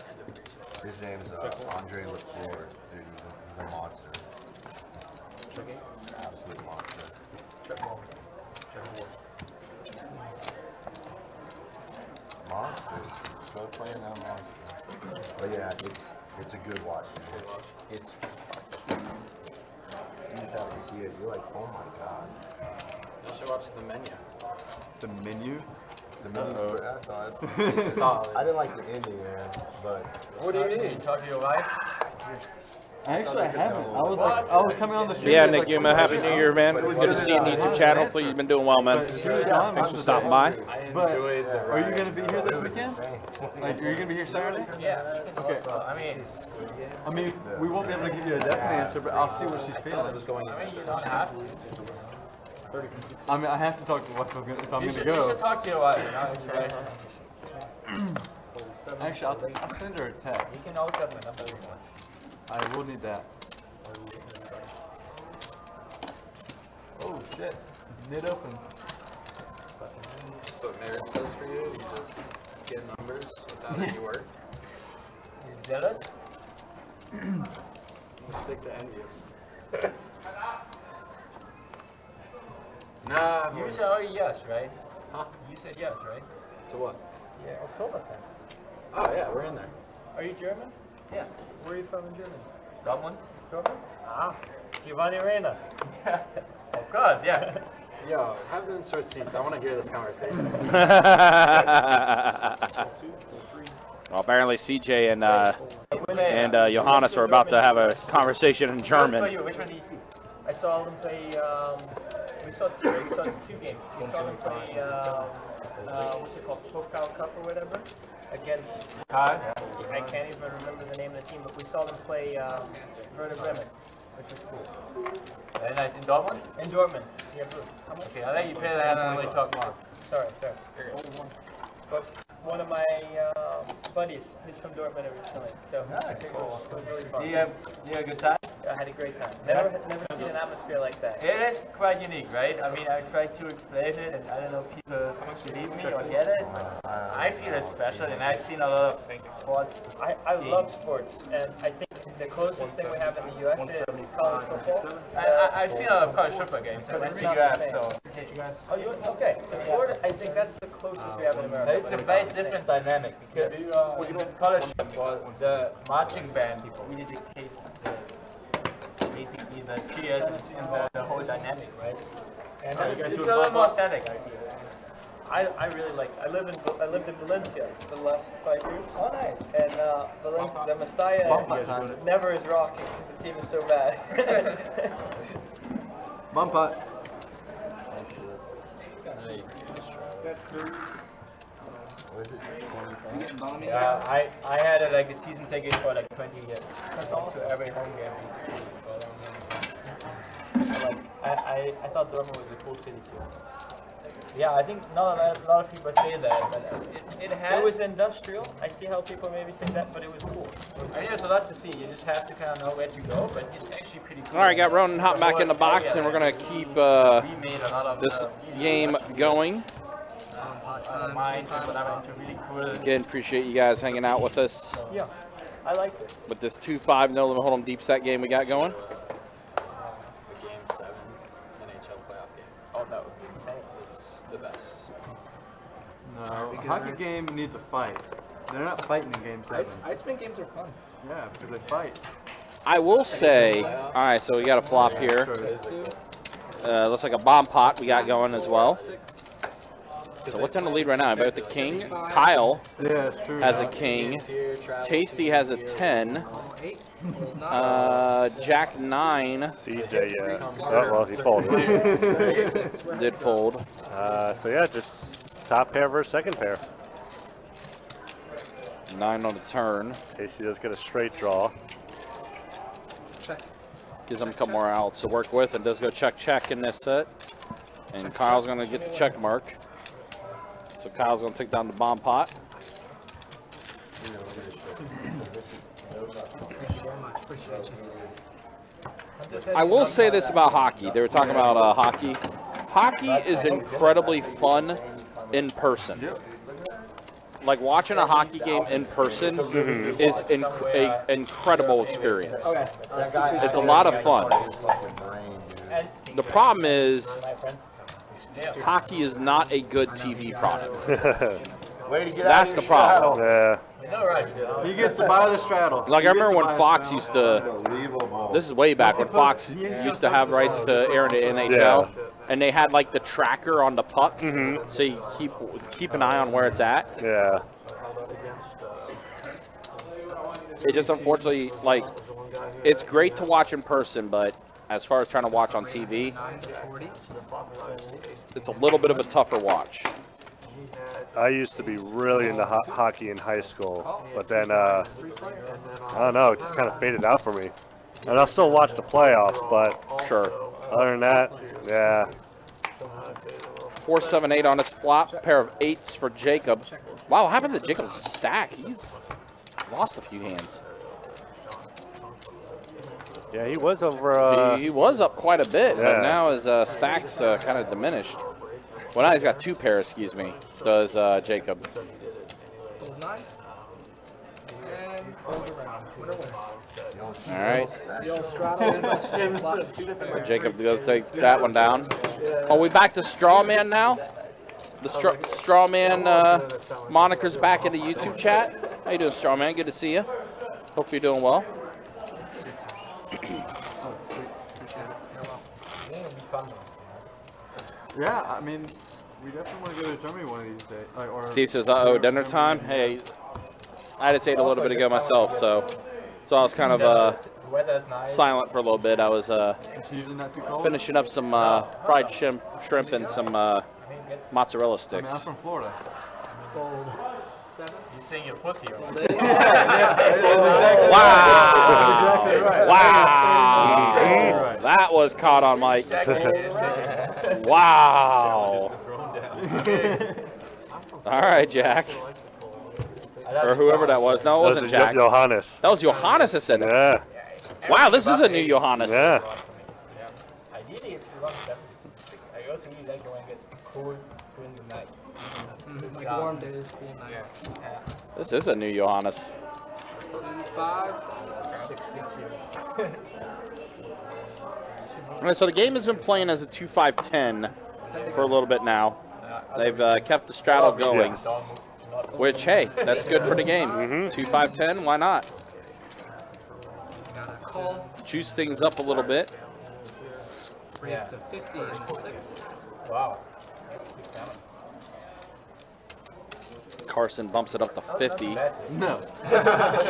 His name is Andre Leclerc. Dude, he's a monster. Absolute monster. Monster. Start playing that monster. But yeah, it's a good watch. It's you just have to see it. You're like, oh my god.
You should watch the menu.
The menu?
The menu's that's
It's solid.
I didn't like the ending, man. But
What do you mean? Talk to your wife?
Actually, I haven't. I was coming on the street.
Yeah,
I was
Nick
like,
Yuma, happy New Year, man. Good to see you in the YouTube chat. Hopefully you've been doing well, man.
But she was gone
Thanks
most
for
of the
stopping
day.
by.
I
But
enjoyed the
are you
ride.
going to be here this weekend? Like, are you going to be here Saturday?
Yeah, you can
Okay.
also, I mean,
I mean, we won't be able to give you a definite answer, but I'll see what she's feeling.
you don't have to.
I mean, I have to talk to what if I'm going to
You
go.
should talk to your wife. You know,
Actually, I'll send her a text.
you can always have my number.
I will need that. Oh shit! Mid open.
That's what marriage does for you. You just get numbers without any work.
You jealous?
I'm sick to envious. Nah,
You said already yes, right?
Huh?
You said yes, right?
To what?
Yeah, Oktoberfest.
Oh yeah, we're in there.
Are you German?
Yeah.
Where are you from in Germany?
Dublin?
Dortmund? Ah, Giovanni Reina. Of course, yeah.
Yo, have them switch seats. I want to hear this conversation.
Well, apparently CJ and Johannes are about to have a conversation in
For
German.
you, which one do you see? I saw them play. We saw two games. We saw them play. What's it called? Pokal Cup or whatever. Against. I can't even remember the name of the team, but we saw them play Werder Bremen, which was cool.
Very nice. In Dortmund?
In Dortmund. Yeah, blue. How much?
Okay, I'll let you pay that and really talk more.
Sorry. But one of my buddies, he's from Dortmund originally, so it was really fun.
You have a good time?
I had a great time. Never seen an atmosphere like that.
It is quite unique, right? I mean, I tried to explain it, and I don't know if people believe me or get it. I feel it's special, and I've seen a lot of sports.
I love sports, and I think the closest thing we have in the U.S. is college football.
I've seen a lot of college football games, so let's see you have. So,
Oh, you okay? So Florida, I think that's the closest we have in America.
it's a very different dynamic because in college football, the marching band really dictates basically the cheers and the whole dynamic, right? And it's a little more static, I feel.
I really like. I lived in Valencia for the last 5 years.
Oh, nice.
And Valencia, the Mestalla never is rocking because the team is so bad.
Bump pot.
what is it? 25?
Yeah, I had like a season ticket for like 20 years. To every home game basically. But, I like
I thought Dortmund was a cool city too. Yeah, I think not a lot of people say that, but it was industrial. I see how people maybe say that, but it was cool. I mean, there's a lot to see. You just have to kind of know where to go, but it's actually pretty cool.
All right, got Ronan hop back in the box, and we're going to keep
We made a lot of
this game going.
mine, whatever, into really cool.
Again, appreciate you guys hanging out with us
Yeah, I liked it.
with this 2-5 no limit hold'em deep set game we got going.
The Game 7 NHL playoff game.
Oh, that would be insane.
It's the best.
No, a hockey game needs a fight. They're not fighting in Game 7.
Ice rink games are fun.
Yeah, because they fight.
I will say, all right, so we got a flop here. Looks like a bomb pot we got going as well. So what's on the lead right now? About the king. Kyle
Yeah, it's true.
has a king. Tasty has a 10. Jack 9
CJ, yeah. Oh, well, he folded.
did fold.
So yeah, just top pair versus second pair.
9 on the turn.
Casey does get a straight draw.
Gives him a couple more outs to work with, and does go check in this set. And Kyle's going to get the check mark. So Kyle's going to take down the bomb pot. I will say this about hockey. They were talking about hockey. Hockey is incredibly fun in person. Like watching a hockey game in person is an incredible experience. It's a lot of fun. The problem is hockey is not a good TV product.
Way to get
That's
out
the
of your
problem.
Yeah.
He gets to buy the straddle.
Like I remember when Fox
straddle.
used to,
Unbelievable.
this is way back when Fox used to have rights to air in the NHL, and they had like the tracker on the puck, so you keep an eye on where it's at.
Yeah.
It just unfortunately, like, it's great to watch in person, but as far as trying to watch on TV, it's a little bit of a tougher watch.
I used to be really into hockey in high school, but then, I don't know, it just kind of faded out for me. And I'll still watch the playoffs, but
Sure.
other than that, yeah.
4-7-8 on his flop. Pair of 8s for Jacob. Wow, what happened to Jacob's stack? He's lost a few hands.
Yeah, he was over,
He was up quite a bit, but
yeah.
now his stacks kind of diminished. Well, now he's got 2 pairs, excuse me, does Jacob. All right. Jacob goes take that one down. Are we back to straw man now? The straw man moniker's back in the YouTube chat. How you doing, straw man? Good to see you. Hope you're doing well.
Yeah, I mean, we definitely want to go to Germany one of these days. Or
Steve says, "Uh-oh, dinner time." Hey, I had to take it a little bit ago myself, so I was kind of
Weather's nice.
silent for a little bit. I was
it's usually not too cold.
finishing up some fried shrimp and some mozzarella
I mean,
sticks.
I'm from Florida.
He's saying you're pussy. Right?
Wow!
Exactly right.
Wow!
Exactly right.
That was caught on mic. Wow! All right, Jack, or whoever that was. No, it wasn't Jack.
Johannes.
That was Johannes that said it.
Yeah.
Wow, this is a new Johannes.
Yeah.
Ideally, it's around 70. I also really like when it gets cold during the night.
Like warm days, cool nights.
This is a new Johannes.
5.
All right, so the game has been playing as a 2-5-10 for a little bit now. They've kept the straddle going,
Yes.
which, hey, that's good for the game. 2-5-10, why not?
Got a call.
Juice things up a little bit.
Raise to 50 and 6.
Wow.
Carson bumps it up to 50.
No.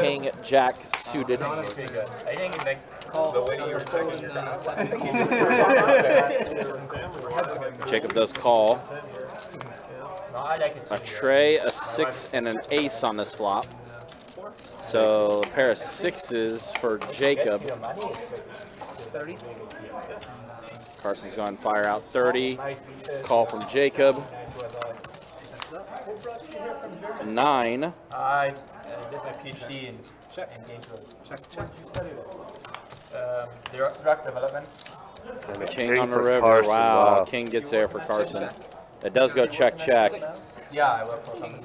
King, Jack suited.
I think like
Call.
the way you're checking
Jacob does call.
No, I like it.
A tray, a 6, and an ace on this flop. So a pair of 6s for Jacob.
Your money is
30.
Carson's going to fire out 30. Call from Jacob. 9.
I did my PhD in game theory. Drug development.
And a
King on the
for
river.
Carson.
Wow. King gets there for Carson. It does go check, check.
Yeah, I work for something.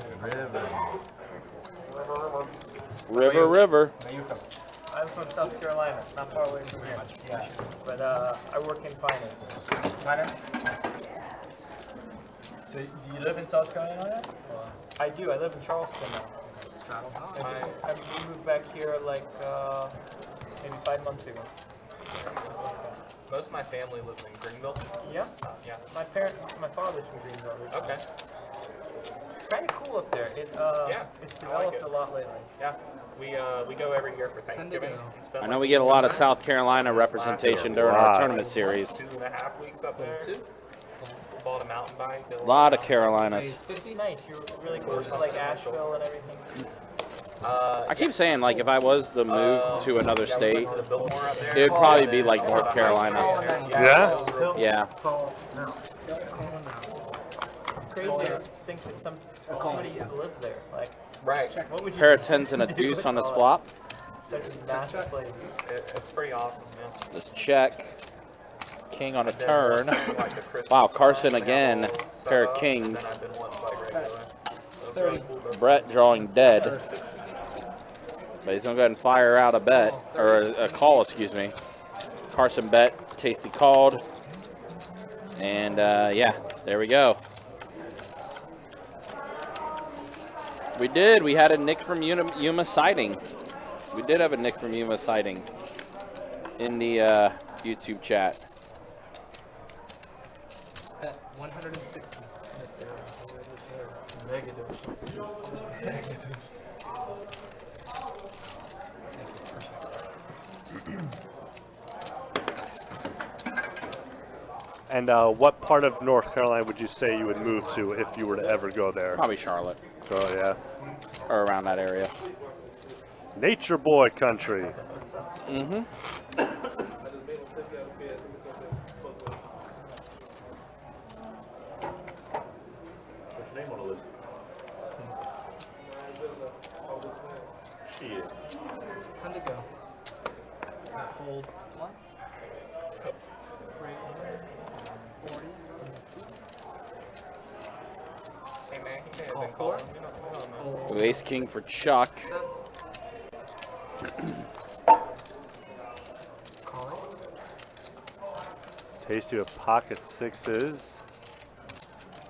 River, river.
Where are you from? I'm from South Carolina, not far away from here. Yeah, but I work in finance. Finance? So you live in South Carolina? I do. I live in Charleston now. I moved back here like maybe 5 months ago.
Most of my family lives in Greenville.
Yeah?
Yeah.
My father's from Greenville.
Okay.
Kind of cool up there. It's developed a lot lately.
Yeah. We go every year for Thanksgiving. And spend
I know we get a lot of South Carolina representation during our tournament series.
2.5 weeks up there. Bought a mountain bike.
A lot of Carolinas.
It's nice. You're really close to like Asheville and everything.
I keep saying, like, if I was to move to another state,
To the Biltmore up there.
it would probably be like North Carolina.
Yeah?
Yeah.
Crazy to think that somebody used to live there. Like,
Right.
what would you
Pair of 10s and a deuce on his flop.
Such a massive place.
It's pretty awesome, man.
Let's check. King on a turn. Wow, Carson again. Pair of kings. Brett drawing dead. But he's going to go ahead and fire out a bet, or a call, excuse me. Carson bet, Tasty called. And yeah, there we go. We did. We had a Nick from Yuma sighting. We did have a Nick from Yuma sighting in the YouTube chat.
Bet 160.
And what part of North Carolina would you say you would move to if you were to ever go there?
Probably Charlotte,
Oh, yeah.
or around that area.
Nature boy country.
Mm-hmm.
What's your name on the list? Shit.
10 to go. Got fold 1. Break 1. 40.
Hey, man, he may have
Call
been
4.
calling. We don't know.
Ace King for Chuck.
Call it.
Tasty with pocket sixes.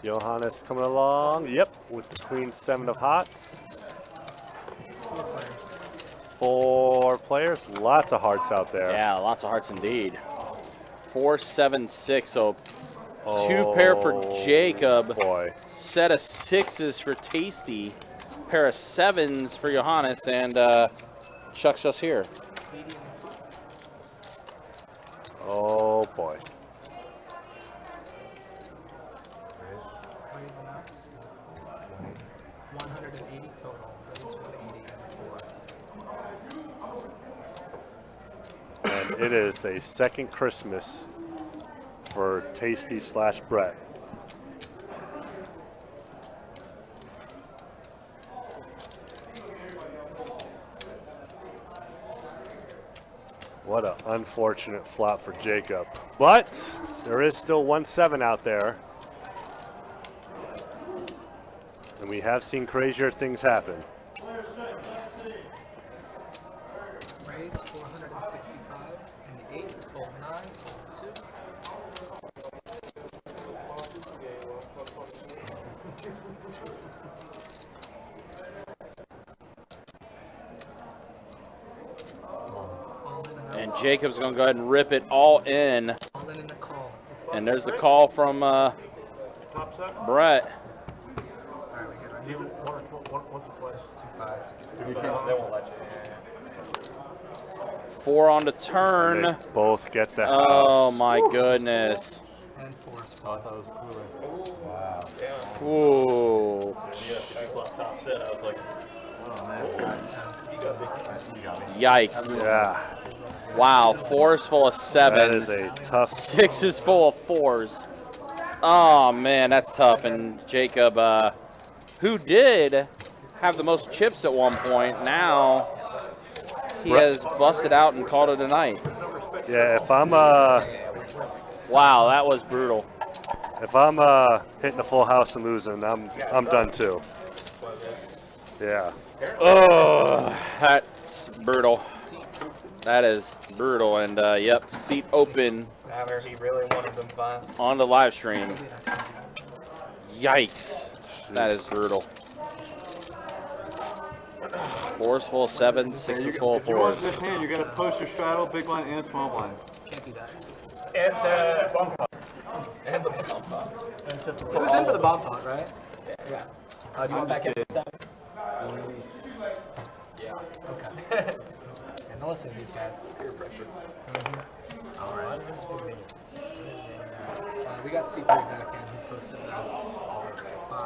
Johannes coming along. Yep, with the queen 7 of hearts.
4 players.
4 players. Lots of hearts out there.
Yeah, lots of hearts indeed. 4, 7, 6. So 2 pair for Jacob.
Boy.
Set of 6s for Tasty. Pair of 7s for Johannes, and Chuck's just here.
80 and 2.
Oh boy.
Raise and out. 180 total. Raise 180 and 4.
And it is a second Christmas for Tasty / Brett. What an unfortunate flop for Jacob. But there is still 1-7 out there. And we have seen crazier things happen.
Raise 465 and the 8. Fold 9. Fold 2.
And Jacob's going to go ahead and rip it all in.
All in the call.
And there's the call from Brett.
Alright, we good right here. It's 2-5.
They won't let you.
4 on the turn.
They both get the house.
Oh my goodness.
And 4
Oh, I
spot.
thought it was a cooler.
Ooh.
Top set. I was like,
Yikes.
Yeah.
Wow, 4 is full of 7s.
That is a tough.
6 is full of 4s. Oh, man, that's tough. And Jacob, who did have the most chips at one point, now he has busted out and called it a night.
Yeah, if I'm
Wow, that was brutal.
If I'm hitting a full house and losing, I'm done too. Yeah.
Oh, that's brutal. That is brutal. And yep, seat open
Now he really wanted them class.
on the live stream. Yikes, that is brutal. 4 is full of 7s, 6 is full of
If you want
4s.
this hand, you got to post your straddle, big blind, and small blind.
Can't do that.
And the bomb pot.
And the bomb pot.
It was in for the bomb pot, right? Yeah. Do you want back in 7? Yeah. Okay. And now listen to these guys. Peer pressure. All right. We got C3 back in. He posted 5. I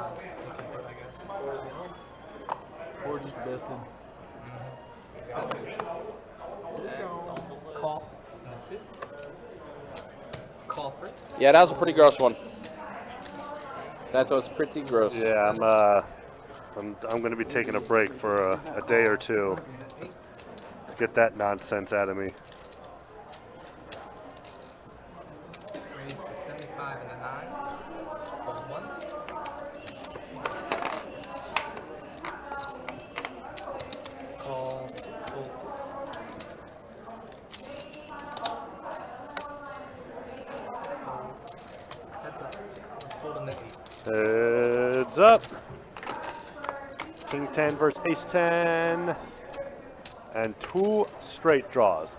guess.
4 just besting.
Call. 2. Call 3.
Yeah, that was a pretty gross one. That was pretty gross.
Yeah, I'm going to be taking a break for a day or two. Get that nonsense out of me.
Raise to 75 and a 9. Hold 1. Call. Fold. Heads up. Let's hold in the 8.
Heads up. King 10 versus Ace 10. And 2 straight draws.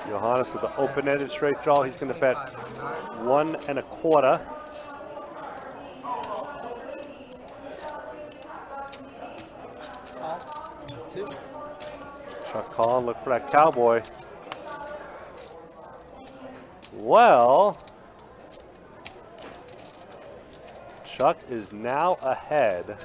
Johannes with an open-ended straight draw. He's going to bet 1 1/4.
Call. 2.
Chuck Collin, look for that cowboy. Well, Chuck is now ahead.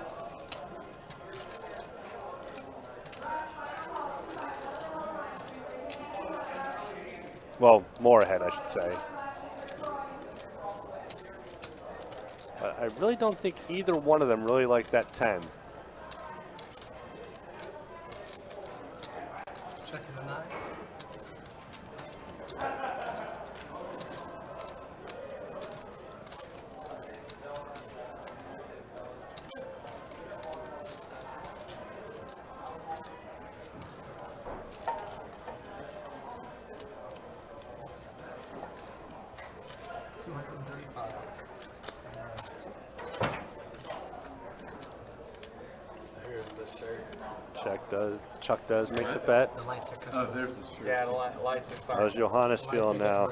Well, more ahead, I should say. But I really don't think either one of them really like that 10.
Checking the 9.
Here's the shirt.
Chuck does make the bet.
The lights are cooking.
Oh, there's the shirt.
Yeah, the lights are
How's
starting.
Johannes feeling now?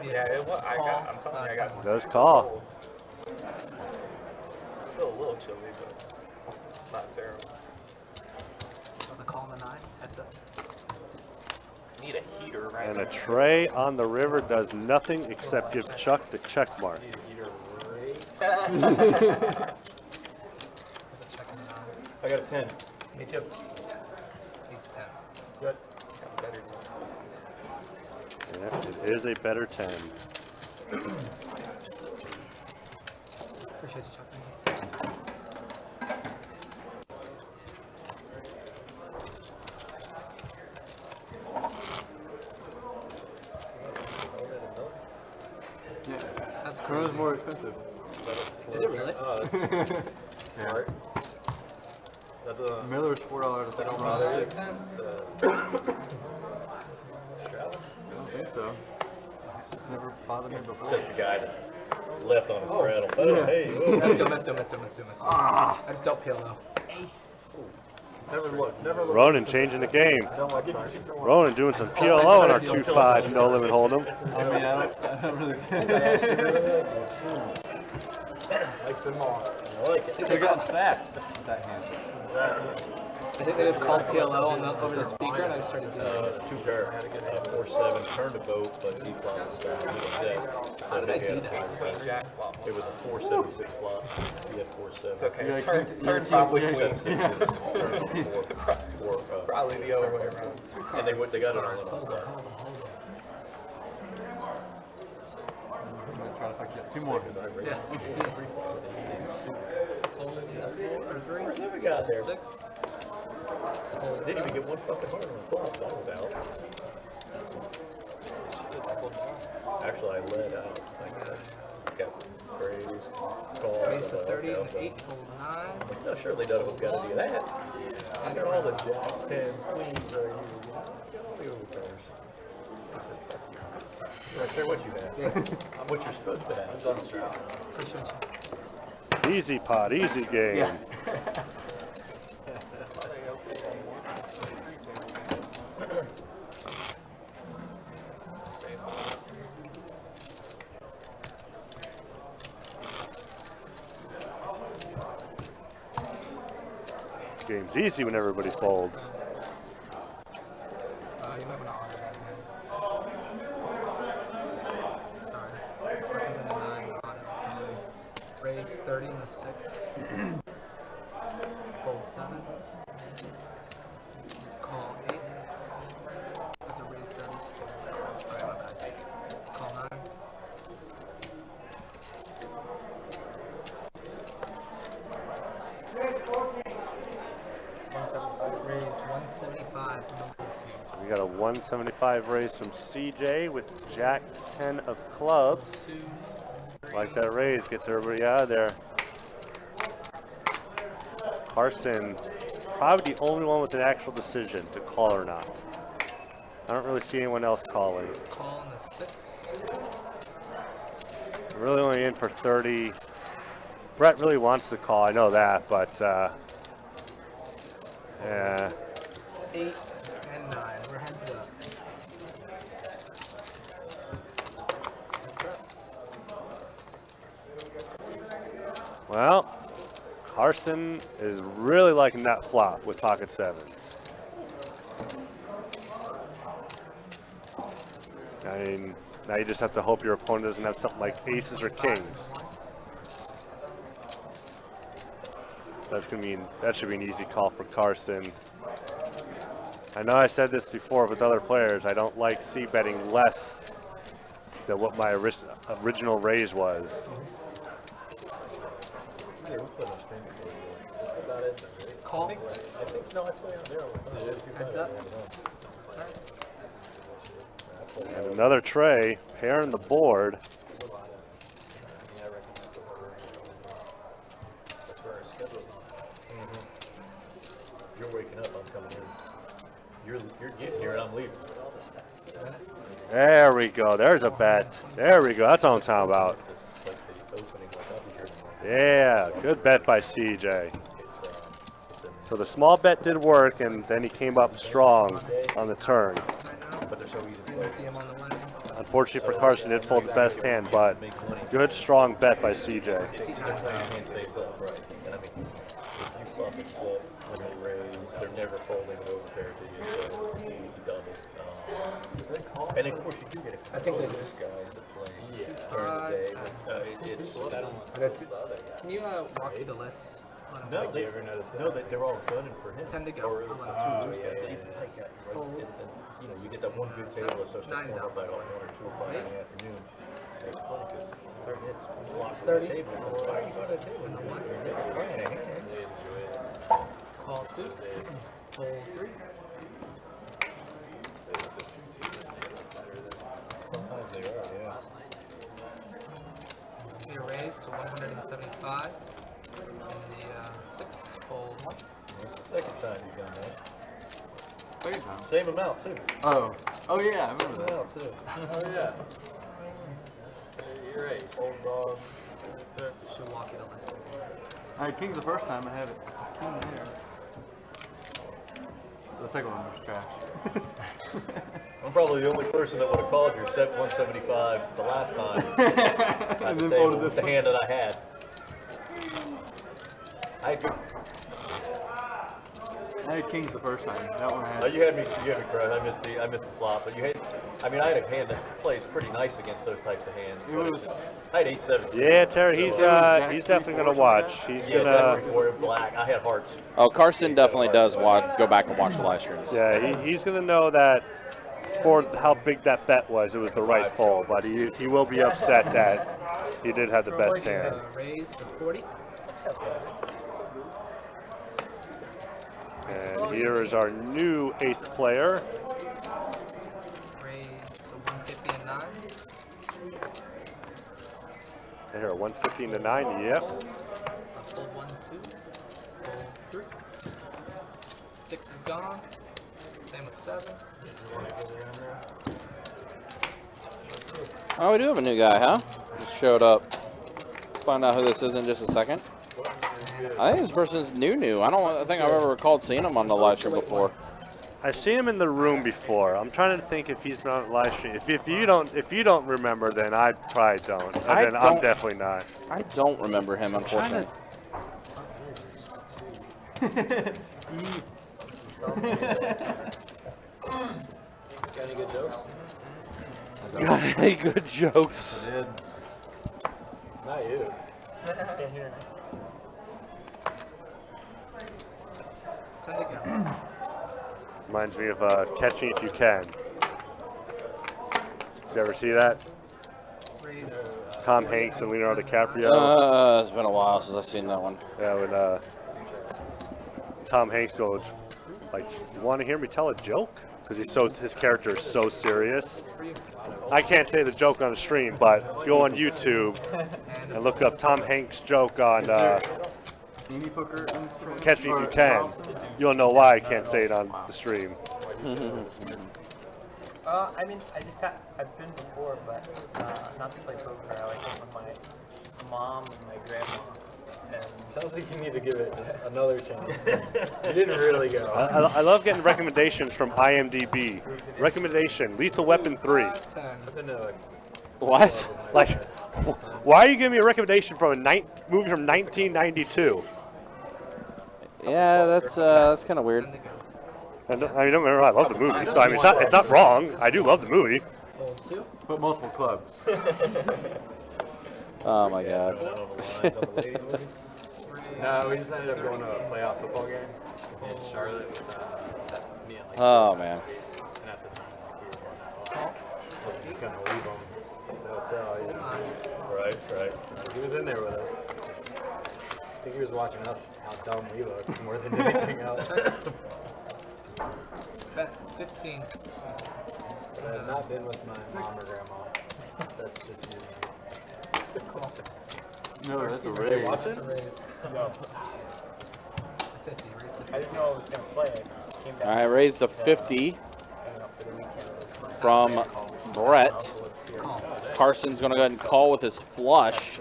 Yeah, it was, I'm telling you, I got
Does call.
It's still a little chilly, but it's not terrible.
Was a call in the 9. Heads up.
Need a heater right
And
now.
a tray on the river does nothing except give Chuck the check mark.
Need a heater right.
Was a check in the 9.
I got a 10.
Me too.
Ace 10.
Good. Got better.
Yeah, it is a better 10.
Appreciate you, Chuck. Thank you.
Yeah.
That's
Chrono's
crazy.
more expensive.
Is it really?
Oh, that's smart. That the
Miller's $4.
that don't bother you? The strap?
I don't think so. It's never bothered me before.
It's just the guy that left on his straddle. Oh, hey, whoa.
Missed him. I just don't peel though.
Never look. Never look.
Ronan changing the game.
Don't like trying.
Ronan doing some PLO in our 2-5 no limit hold'em.
I mean, I don't really care.
Like them all.
I like it.
They're getting stacked. That hand.
I think they just called PLO on over the speaker, and I started doing it.
2 pair, 4-7, turned to boat, but he flopped
How did I do that?
It was a 476 flop. He had 4-7.
It's okay.
Yeah,
Turn probably
yeah.
queen.
Four,
Probably the other way around.
and they got it on the
Hold on.
I'm gonna try to fuck you up. 2 more.
Yeah. Hold it in 4 or 3.
Never got there.
6. Hold
Didn't even
7.
get one fucking hard on the flop. That was out. Actually, I led out. Got raised, called.
Raise to 30 and 8. Hold 9.
No, surely none of them got to do that. I got all the jacks, 10s, queens right here. All the overpairs. I said, fuck you. Right there, what you have. I'm what you're supposed to have.
Appreciate you.
Easy pot, easy game. Game's easy when everybody folds.
You might want to honor that again. Sorry. Represent a 9 on it. Raise 30 and the 6. Fold 7. Call 8. That's a raise 30. Sorry about that. Call 9. Raise 175 from OPC.
We got a 175 raise from CJ with Jack 10 of clubs.
2, 3.
Like that raise, gets everybody out of there. Carson, probably the only one with an actual decision to call or not. I don't really see anyone else calling.
Call on the 6.
We're really only in for 30. Brett really wants to call, I know that, but yeah.
8 and 9. We're heads up.
Well, Carson is really liking that flop with pocket 7s. I mean, now you just have to hope your opponent doesn't have something like aces or kings. That should be an easy call for Carson. I know I said this before with other players. I don't like c-betting less than what my original raise was.
That's about it.
Call.
I think no, I play on there.
Heads up.
And another tray, pairing the board.
You're waking up, I'm coming in. You're getting here and I'm leaving.
There we go. There's a bet. There we go. That's what I'm talking about. Yeah, good bet by CJ. So the small bet did work, and then he came up strong on the turn.
But they're so easy to play.
See him on the line.
Unfortunately for Carson, did fold the best hand, but good strong bet by CJ.
Hands face up, right. And I mean, if you flop and split when they raise, they're never folding an overpair to you, so it's an easy double. And of course you do get a couple of those guys that play during the day.
Can you walk through the list?
No, they're all gunning for him.
10 to go.
Or 2 loose guys, they even tight guys, right? And, you know, you get that one good table that starts to form up by about 1 or 2 o'clock in the afternoon. It's funny because their hits block the
30.
table. It's like, why are you going to the table? You're playing a hand.
Call 2. Hold 3.
Sometimes they are, yeah.
You raise to 175. And the 6. Hold 1.
It's the second time you've done that.
Second time.
Same amount, too.
Oh yeah, I remember
Same
that.
amount, too.
Oh yeah. You're right. Old dog.
Should walk you the list.
All right, king's the first time I have it. King there. The second one was trash.
I'm probably the only person that would have called your 175 the last time.
And then folded
With
this
the
one.
hand that I had.
I had kings the first time. That one I had.
You had me correct. I missed the flop, but you had. I mean, I had a hand that plays pretty nice against those types of hands.
It was.
I had 8-7.
Yeah, Terry, he's
so,
he's definitely gonna watch. He's
yeah,
gonna.
for black. I had hearts.
Oh, Carson definitely does go back and watch the live streams.
Yeah, he's gonna know that for how big that bet was, it was the right fold, but he will be upset that he did have the best hand.
Raise to 40.
And here is our new 8th player.
Raise to 150 and 9.
And here, 115 to 9. Yep.
Let's hold 1, 2. Hold 3. 6 is gone. Same with 7.
Oh, we do have a new guy, huh? Just showed up. Find out who this is in just a second. I think this person's new. I don't think I've ever recalled seeing him on the live stream before.
I've seen him in the room before. I'm trying to think if he's been on the live stream. If you don't remember, then I probably don't. And then I'm definitely not.
I don't remember him, unfortunately.
Got any good jokes?
Got any good jokes?
I did. It's not you.
Reminds me of Catch Me If You Can. Did you ever see that? Tom Hanks and Leonardo DiCaprio.
It's been a while since I've seen that one.
Yeah, when Tom Hanks goes, like, you want to hear me tell a joke? Because his character is so serious. I can't say the joke on the stream, but if you go on YouTube and look up Tom Hanks' joke on Catch Me If You Can, you'll know why I can't say it on the stream.
I mean, I've been before, but not to play poker. I like it with my mom and my grandma. And
sounds like you need to give it just another chance. You didn't really go.
I love getting recommendations from IMDb. Recommendation: Lethal Weapon 3.
What?
Like, why are you giving me a recommendation from a movie from 1992?
Yeah, that's kind of weird.
And I mean, don't remember, I love the movie, so I mean, it's not wrong. I do love the movie.
But multiple clubs.
Oh my God.
No, we just ended up going to a playoff football game in Charlotte with me and like.
Oh man.
And at the time, we were just gonna leave him. That's how. Right. He was in there with us. Just, I think he was watching us how dumb we looked more than anything else.
Bet 15.
But I've not been with my mom or grandma. That's just you.
No, that's a raise.
Watching?
no.
50. Raise to 50.
I didn't know I was gonna play. Came down
I raised a 50 from Brett. Carson's gonna go ahead and call with his flush.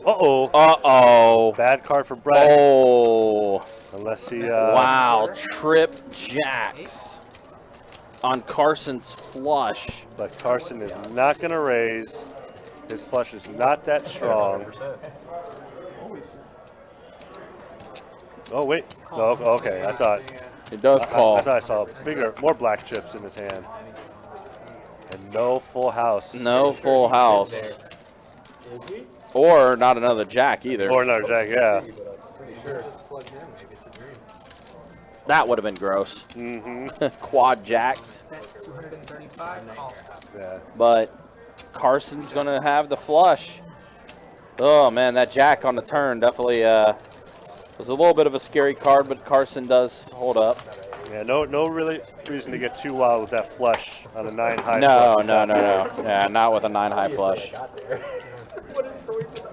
Uh-oh. Bad card for Brett.
Oh.
Unless he...
Wow, trip jacks on Carson's flush.
But Carson is not going to raise. His flush is not that strong. Oh, wait. No, okay, I thought...
It does call.
I thought I saw more black chips in his hand. And no full house.
No full house. Or not another jack either.
Or another jack, yeah.
That would have been gross.
Mm-hmm.
Quad jacks.
Bet 235. Call.
Yeah.
But Carson's going to have the flush. Oh, man, that jack on the turn definitely was a little bit of a scary card, but Carson does hold up.
Yeah, no really reason to get too wild with that flush on a 9 high.
No. Yeah, not with a 9 high flush.
What is story for the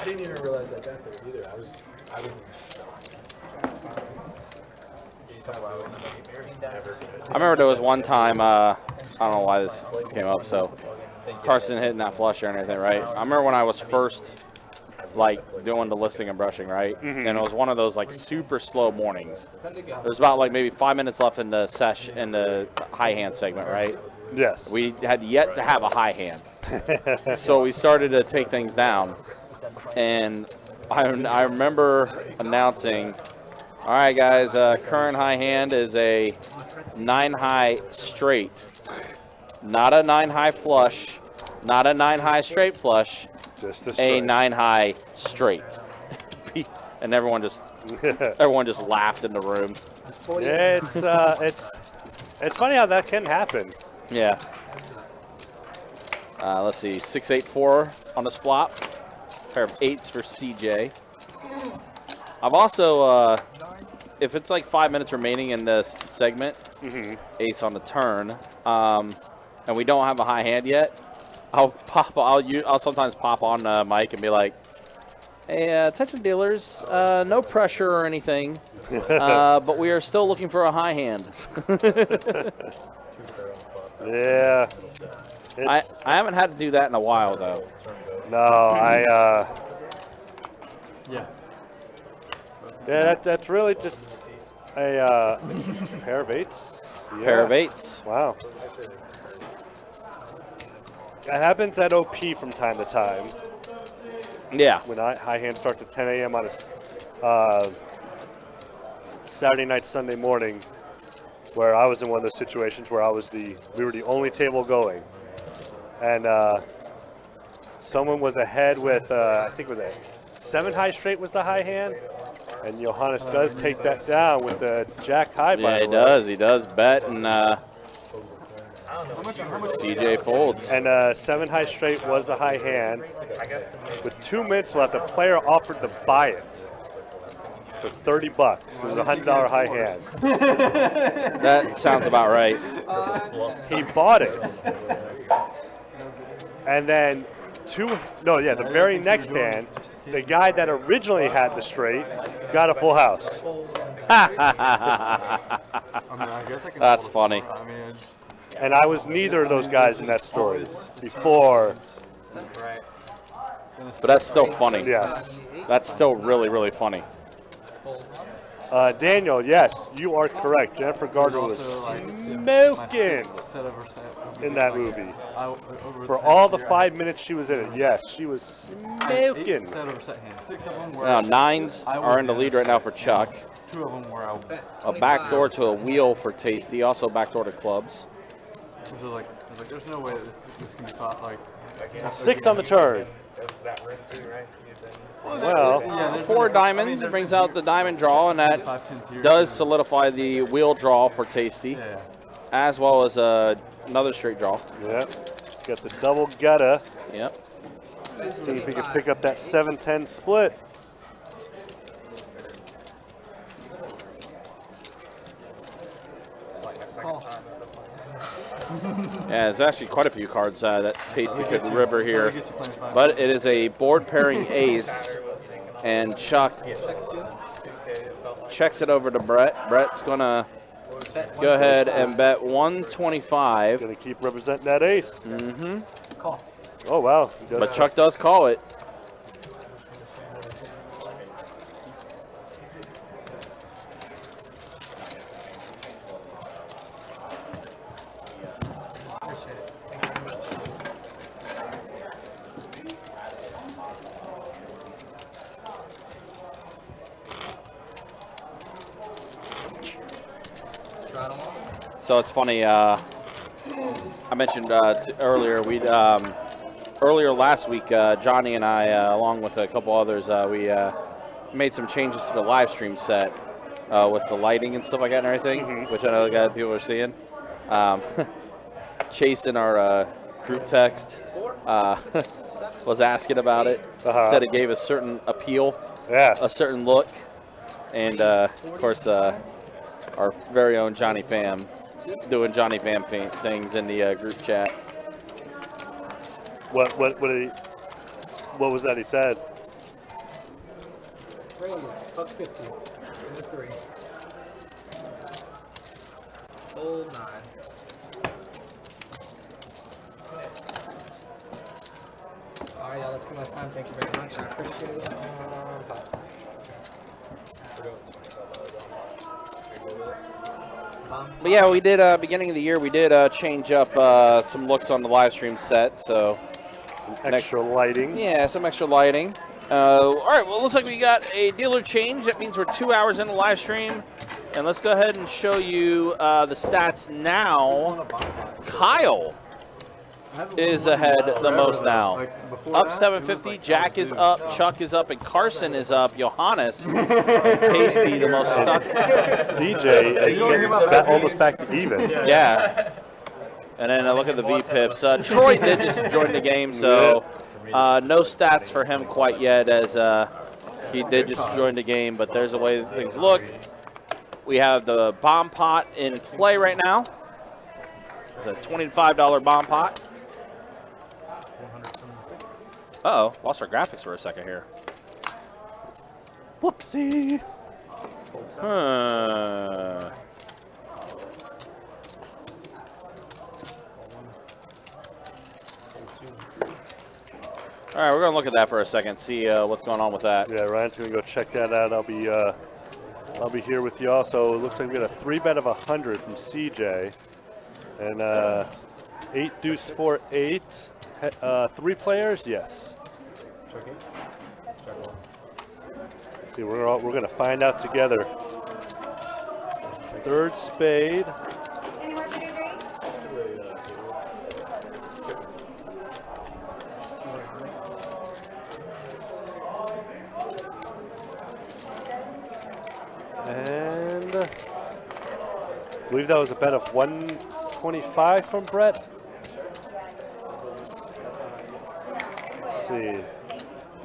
I didn't even realize I got there either. I was in shock.
I remember there was one time, I don't know why this came up, so Carson hitting that flush or anything, right? I remember when I was first, like, doing the listing and brushing, right? And it was one of those, like, super slow mornings. There's about, like, maybe 5 minutes left in the in the high hand segment, right?
Yes.
We had yet to have a high hand. So we started to take things down. and I remember announcing, all right, guys, current high hand is a 9-high straight, not a 9-high flush, not a 9-high straight flush,
Just a
a
straight.
9-high straight. And everyone just laughed in the room.
Yeah, it's funny how that can happen.
Yeah. Let's see, 6-8-4 on this flop. Pair of 8s for CJ. I've also, if it's like 5 minutes remaining in this segment, ace on the turn, and we don't have a high hand yet, I'll sometimes pop on mic and be like, hey, attention dealers, no pressure or anything, but we are still looking for a high hand.
Yeah.
I haven't had to do that in a while, though.
No,
Yeah.
yeah, that's really just a pair of 8s. Yeah.
Pair of 8s.
Wow. That happens at OP from time to time.
Yeah.
When high hand starts at 10 a.m. on a Saturday night, Sunday morning, where I was in one of those situations where we were the only table going, and someone was ahead with I think it was a 7-high straight was the high hand, and Johannes does take that down with the jack high.
Yeah, he does. He does bet, and CJ folds.
And 7-high straight was the high hand. With 2 minutes left, the player offered to buy it for $30. It was a $100 high hand.
That sounds about right.
He bought it. And then the very next hand, the guy that originally had the straight got a full house.
That's funny.
And I was neither of those guys in that story before.
But that's still funny.
Yes.
That's still really, really funny.
Daniel, yes, you are correct. Jennifer Gardner was smoking in that movie. For all the 5 minutes she was in it, yes, she was smoking.
Now, 9s are in the lead right now for Chuck. A backdoor to a wheel for Tasty. Also backdoor to clubs.
There's no way that this can be caught.
6 on the turn.
Well, 4 diamonds brings out the diamond draw, and that does solidify the wheel draw for Tasty, as well as another straight draw.
Yep. Got the double gutter.
Yep.
See if he can pick up that 7-10 split.
Yeah, there's actually quite a few cards that Tasty could river here. But it is a board pairing ace, and Chuck checks it over to Brett. Brett's going to go ahead and bet 125.
Going to keep representing that ace.
Mm-hmm.
Call.
Oh, wow.
But Chuck does call it. So it's funny. I mentioned earlier earlier last week, Johnny and I, along with a couple others, we made some changes to the live stream set with the lighting and stuff like that and everything, which I know people are seeing. Chase in our group text was asking about it. Said it gave a certain appeal, a certain look, and of course our very own Johnny Pham doing Johnny Pham things in the group chat.
What was that he said?
Raise, $1.50. Number 3. Fold 9. Alright, y'all, let's give my time. Thank you very much. I appreciate it.
But yeah, we did beginning of the year. We did change up some looks on the live stream set. So
some extra lighting.
Yeah, some extra lighting. All right, well, it looks like we got a dealer change. That means we're 2 hours in the live stream. And let's go ahead and show you the stats now. Kyle is ahead the most now. Up 750, Jack is up, Chuck is up, and Carson is up. Johannes and Tasty the most stuck.
CJ is almost back to even.
Yeah. And then look at the VPIPs. Troy did just join the game, so no stats for him quite yet, as he did just join the game, but there's the way things look. We have the bomb pot in play right now. It's a $25 bomb pot. Uh-oh, lost our graphics for a second here. Whoopsie. Huh. All right, we're going to look at that for a second, see what's going on with that.
Yeah, Ryan's going to go check that out. I'll be here with you also. It looks like we got a 3-bet of 100 from CJ. And 8 deuce 4 8. 3 players? Yes. See, we're going to find out together. Third spade.
Any more for your drink?
And I believe that was a bet of 125 from Brett. Let's see.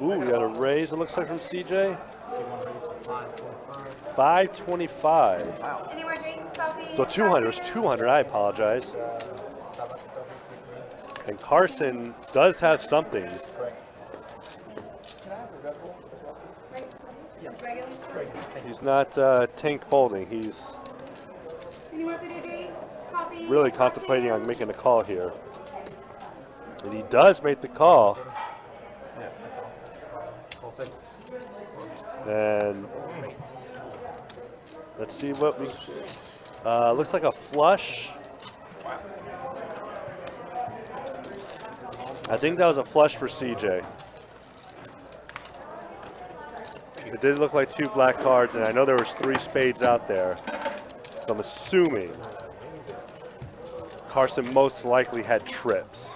Ooh, we got a raise, it looks like, from CJ. 525.
Any more drinks, coffee?
So 200, it was 200, I apologize. And Carson does have something. He's not tank folding. He's
Any more for your drink? Coffee?
really contemplating on making a call here. And he does make the call. And let's see what we, looks like a flush. I think that was a flush for CJ. It did look like 2 black cards, and I know there was 3 spades out there. So I'm assuming Carson most likely had trips.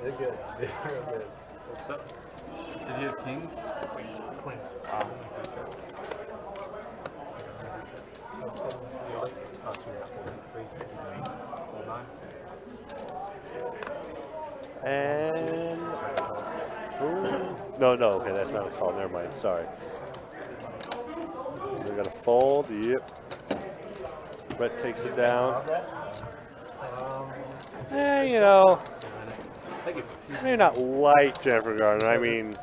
They're good. They're real good.
What's up? Did you have kings? Queens.
And ooh, no, okay, that's not a call. Never mind. Sorry. We're gonna fold. Yep. Brett takes it down. You know, maybe not like Jennifer Garner. I mean,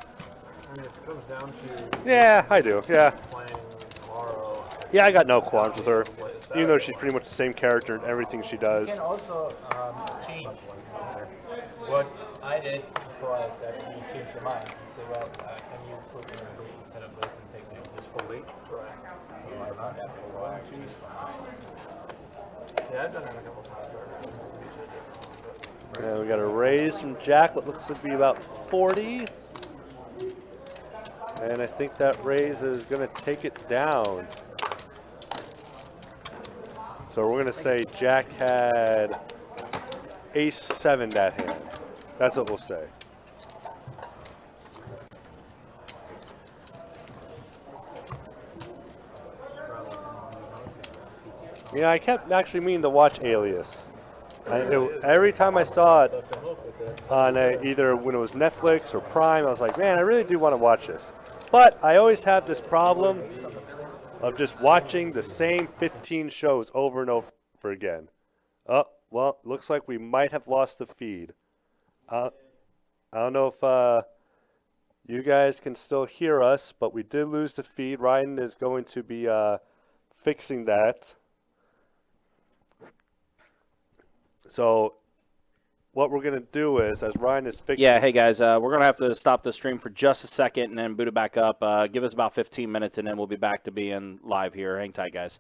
if it comes down to
yeah, I do. Yeah.
playing tomorrow,
Yeah, I got no qualms with her. Even though she's pretty much the same character in everything she does.
You can also change what I did before I started. You change your mind and say, well, can you put in this instead of this and take this for weight? Right. So I found that for a while.
yeah, I've done that a couple times.
And we got a raise from Jack, what looks to be about 40. And I think that raise is going to take it down. So we're going to say Jack had ace-7 that hand. That's what we'll say. Yeah, I kept actually meaning to watch Alias. Every time I saw it on either when it was Netflix or Prime, I was like, man, I really do want to watch this. But I always have this problem of just watching the same 15 shows over and over again. Oh, well, looks like we might have lost the feed. I don't know if you guys can still hear us, but we did lose the feed. Ryan is going to be fixing that. So what we're going to do is, as Ryan is fixing.
Yeah, hey guys, we're going to have to stop the stream for just a second and then boot it back up. Give us about 15 minutes and then we'll be back to being live here. Hang tight, guys.